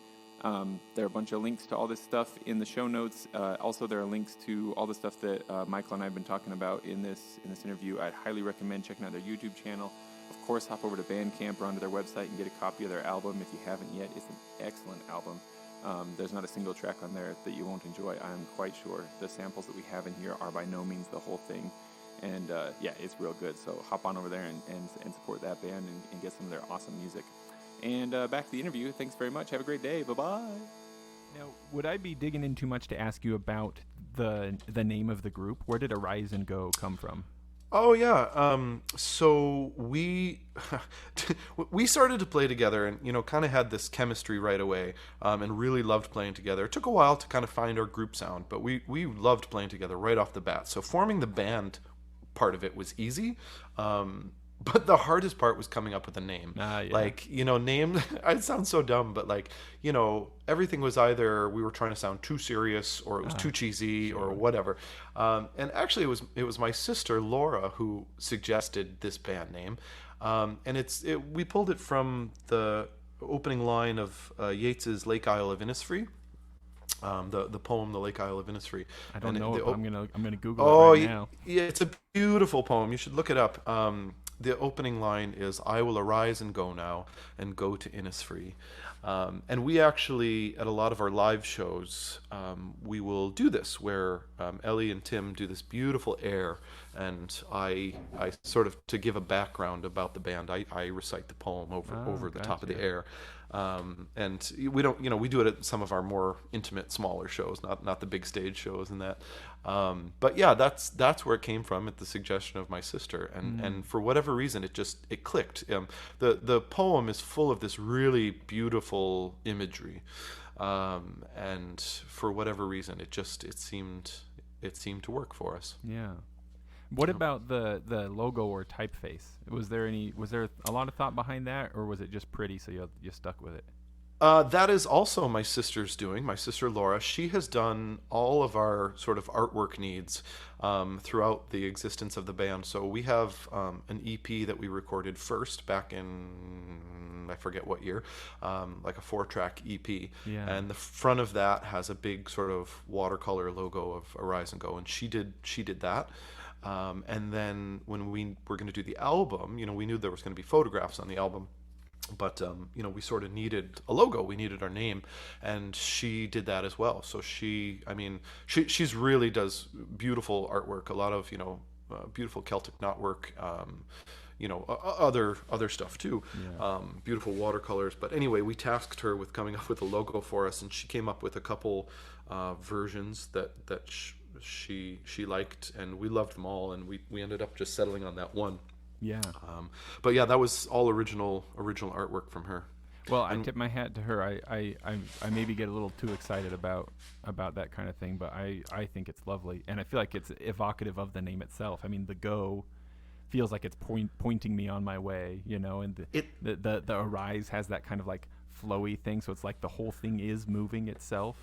There are a bunch of links to all this stuff in the show notes. Also, there are links to all the stuff that Michael and I have been talking about in this interview. I'd highly recommend checking out their YouTube channel. Of course, hop over to Bandcamp or onto their website and get a copy of their album if you haven't yet. It's an excellent album. There's not a single track on there that you won't enjoy, I'm quite sure. The samples that we have in here are by no means the whole thing. And it's real good. So hop on over there and support that band and get some of their awesome music. And back to the interview. Thanks very much. Have a great day. Bye-bye. Now, would I be digging in too much to ask you about the name of the group? Where did Arise and Go come from? Oh yeah. So we started to play together, and kind of had this chemistry right away, and really loved playing together. It took a while to kind of find our group sound, but we loved playing together right off the bat. So forming the band part of it was easy. But the hardest part was coming up with a name. Name, it sounds so dumb, but everything was either we were trying to sound too serious or it was too cheesy or whatever. And actually it was my sister, Laura, who suggested this band name. And we pulled it from the opening line of Yeats's Lake Isle of Innisfree. The poem, The Lake Isle of Innisfree. I don't know it, but I'm gonna Google it right now. Yeah, it's a beautiful poem. You should look it up. The opening line is, I will arise and go now and go to Innisfree. And we actually, at a lot of our live shows, we will do this where Ellie and Tim do this beautiful air, and I sort of, to give a background about the band, I recite the poem over the top of the air. And we don't, we do it at some of our more intimate, smaller shows, not the big stage shows and that. But yeah, that's where it came from, at the suggestion of my sister, and for whatever reason, it clicked. The poem is full of this really beautiful imagery, and for whatever reason, it seemed to work for us. Yeah. What about the logo or typeface? Was there a lot of thought behind that, or was it just pretty, so you stuck with it? That is also my sister's doing. My sister Laura, she has done all of our sort of artwork needs throughout the existence of the band. So we have an EP that we recorded first back in, I forget what year, like a 4-track EP. Yeah. And the front of that has a big sort of watercolor logo of Arise and Go, and she did that. And then when we were going to do the album, we knew there was going to be photographs on the album. But, we sort of needed a logo. We needed our name. And she did that as well. So she's really does beautiful artwork, a lot of, beautiful Celtic knotwork, other stuff too. Yeah. Beautiful watercolors. But anyway, we tasked her with coming up with a logo for us. And she came up with a couple versions that she liked. And we loved them all. And we ended up just settling on that one. Yeah. But yeah, that was all original artwork from her. Well, I tip my hat to her. I maybe get a little too excited about that kind of thing, but I think it's lovely, and I feel like it's evocative of the name itself. I mean, the Go feels like it's pointing me on my way, and the Arise has that kind of like flowy thing, so it's like the whole thing is moving itself,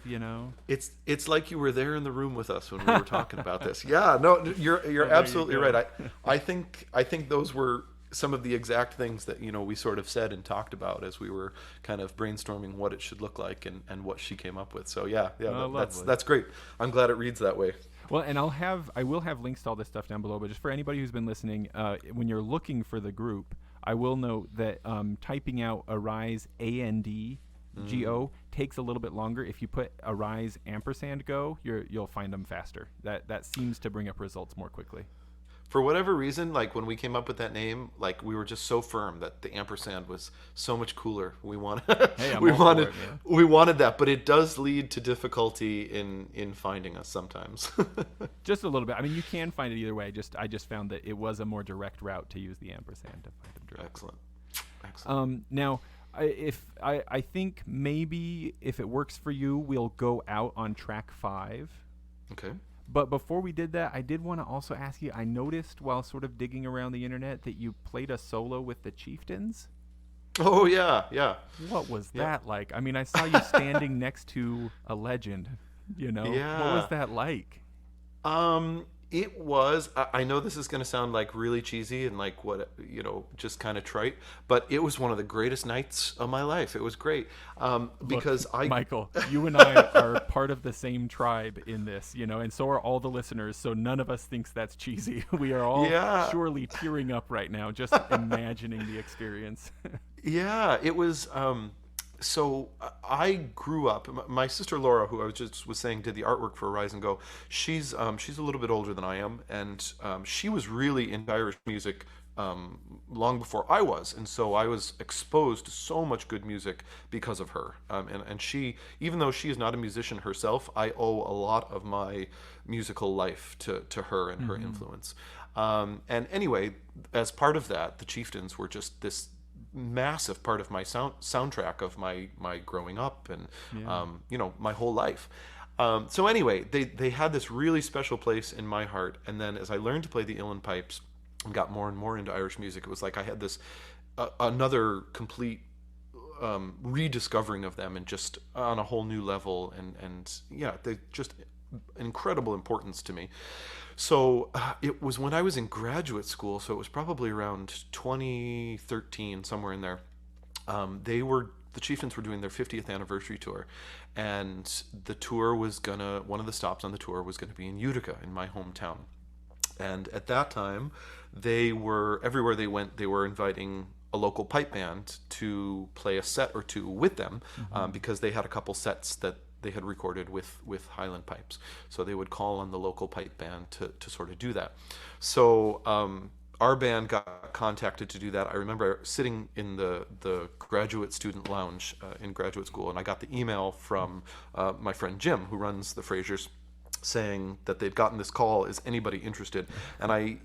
It's like you were there in the room with us when we were talking about this. Yeah, no, you're absolutely right. I think those were some of the exact things that we sort of said and talked about as we were kind of brainstorming what it should look like and what she came up with. So yeah, that's great. I'm glad it reads that way. Well, and I will have links to all this stuff down below, but just for anybody who's been listening, when you're looking for the group, I will note that typing out Arise ANDGO takes a little bit longer. If you put Arise &Go, you'll find them faster. That seems to bring up results more quickly. For whatever reason, like when we came up with that name, like we were just so firm that the ampersand was so much cooler. We wanted that, but it does lead to difficulty in finding us sometimes. Just a little bit. I mean, you can find it either way. I just found that it was a more direct route to use the ampersand to find them directly. Excellent. Now, I think maybe if it works for you, we'll go out on track 5. Okay. But before we did that, I did want to also ask you, I noticed while sort of digging around the internet that you played a solo with the Chieftains. Oh, yeah. What was that like? I mean, I saw you standing next to a legend, Yeah. What was that like? It was, I know this is going to sound like really cheesy and like what, just kind of trite, but it was one of the greatest nights of my life. It was great. Because Michael, you and I are part of the same tribe in this, and so are all the listeners. So none of us thinks that's cheesy. We are all surely tearing up right now, just imagining the experience. Yeah, it was, so I grew up. My sister Laura, who I was saying did the artwork for Rise and Go. She's a little bit older than I am, and she was really into Irish music long before I was, and so I was exposed to so much good music because of her. And she, even though she is not a musician herself, I owe a lot of my musical life to her and her influence. And anyway, as part of that, the Chieftains were just this massive part of my soundtrack of my growing up and my whole life. So anyway, they had this really special place in my heart, and then as I learned to play the uilleann pipes and got more and more into Irish music, it was like I had this another complete rediscovering of them, and just on a whole new level, and they just incredible importance to me. So it was when I was in graduate school, so it was probably around 2013, somewhere in there. The Chieftains were doing their 50th anniversary tour, and the tour was one of the stops on the tour was gonna be in Utica, in my hometown. And at that time, everywhere they went, they were inviting a local pipe band to play a set or two with them, because they had a couple sets that they had recorded with Highland pipes. So they would call on the local pipe band to sort of do that. So our band got contacted to do that. I remember sitting in the graduate student lounge in graduate school, and I got the email from my friend Jim, who runs the Frasers, saying that they'd gotten this call, is anybody interested? And I,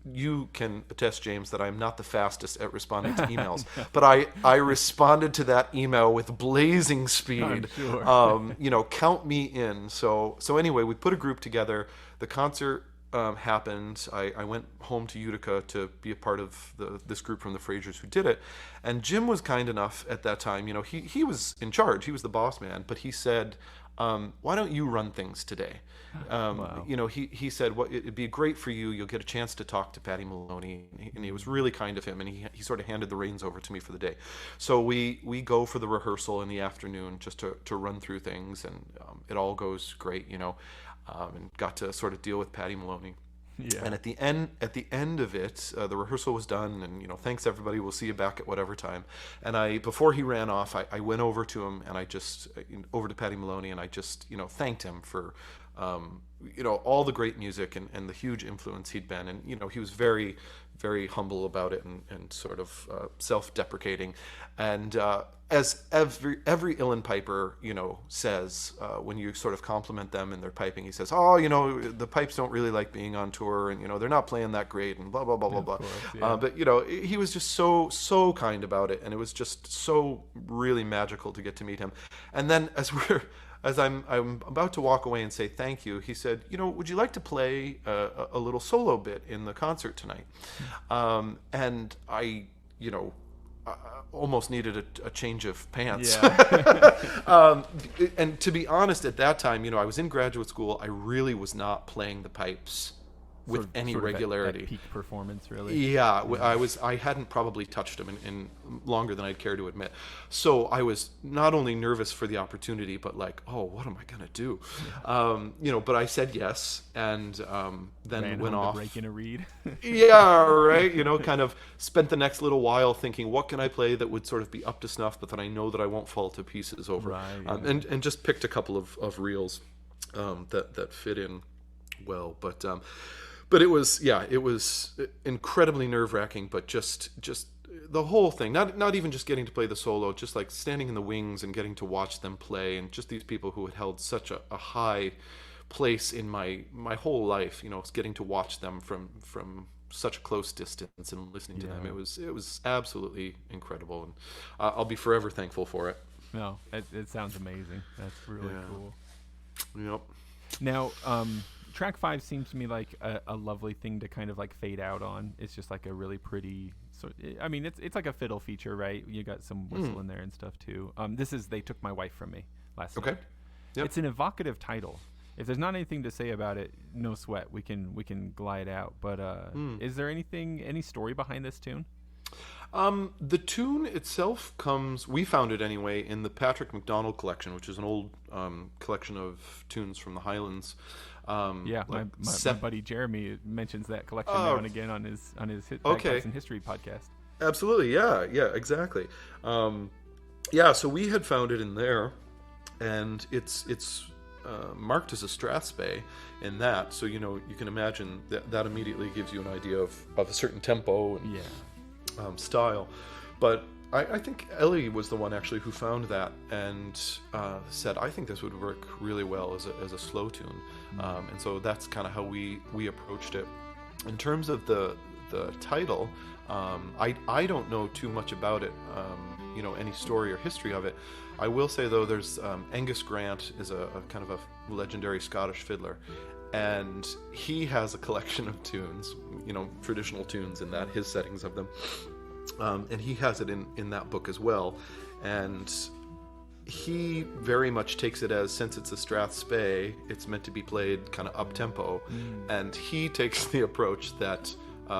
you can attest, James, that I'm not the fastest at responding to emails, but I responded to that email with blazing speed. I'm sure. Count me in. So anyway, we put a group together. The concert happened, I went home to Utica to be a part of this group from the Frasers who did it. And Jim was kind enough at that time, he was in charge, he was the boss man, but he said, why don't you run things today? Wow. He said, it'd be great for you. You'll get a chance to talk to Patty Maloney. And he was really kind of him. And he sort of handed the reins over to me for the day. So we go for the rehearsal in the afternoon just to run through things. And it all goes great, and got to sort of deal with Patty Maloney. Yeah. And at the end of it, the rehearsal was done, and thanks everybody. We'll see you back at whatever time. And before he ran off, I went over to him, and I just over to Patty Maloney, and I just thanked him for all the great music and the huge influence he'd been. And he was very, very humble about it and sort of self-deprecating. And as every uilleann piper says, when you sort of compliment them in their piping, he says, the pipes don't really like being on tour, and they're not playing that great, and blah blah blah blah blah. Course, yeah. But he was just so kind about it, and it was just so really magical to get to meet him. And then as I'm about to walk away and say thank you, he said, would you like to play a little solo bit in the concert tonight? And I almost needed a change of pants. Yeah. And to be honest, at that time, I was in graduate school. I really was not playing the pipes with any regularity. At peak performance, really. Yeah, I hadn't probably touched them in longer than I'd care to admit. So I was not only nervous for the opportunity, but like, what am I gonna do? Yeah. But I said yes, and then went off. Break in a reed. Yeah, right. Kind of spent the next little while thinking, what can I play that would sort of be up to snuff, but that I know that I won't fall to pieces over. Right. Yeah. And just picked a couple of reels that fit in well, but it was incredibly nerve-wracking, but just the whole thing, not even just getting to play the solo, just like standing in the wings and getting to watch them play, and just these people who had held such a high place in my whole life, getting to watch them from such a close distance and listening to them. It was absolutely incredible, and I'll be forever thankful for it. No, it sounds amazing. That's really cool. Yep. Now, track 5 seems to me like a lovely thing to kind of like fade out on. It's just like a really pretty it's like a fiddle feature, right? You got some whistle in there and stuff too. This is They Took My Wife From Me last night. Yep. It's an evocative title. If there's not anything to say about it, no sweat. We can glide out. But is there any story behind this tune? The tune itself we found it anyway, in the Patrick McDonald collection, which is an old collection of tunes from the Highlands. My buddy Jeremy mentions that collection now and again on his Bagpipes and History podcast. Absolutely, yeah, exactly. So we had found it in there, and it's marked as a strathspey in that, so you can imagine that immediately gives you an idea of a certain tempo and style. But I think Ellie was the one actually who found that and said, I think this would work really well as a slow tune. And so that's kind of how we approached it. In terms of the title, I don't know too much about it, any story or history of it. I will say, though, there's Angus Grant is a kind of a legendary Scottish fiddler, and he has a collection of tunes, traditional tunes in that, his settings of them. And he has it in that book as well. And he very much takes it as, since it's a strathspey, it's meant to be played kind of up-tempo. And he takes the approach that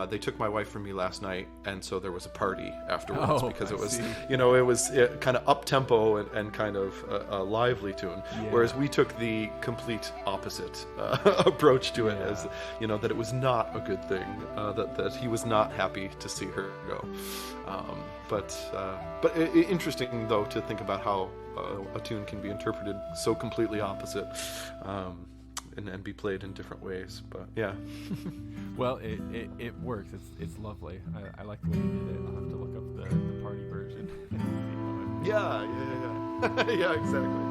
they took my wife from me last night, and so there was a party afterwards, because it was, it was kind of up-tempo and kind of a lively tune. Yeah. Whereas we took the complete opposite approach to it, as, that it was not a good thing, that he was not happy to see her go. But interesting, though, to think about how a tune can be interpreted so completely opposite. And be played in different ways, but yeah. Well, it works. It's lovely. I like the way you did it. I'll have to look up the party version. Yeah, exactly.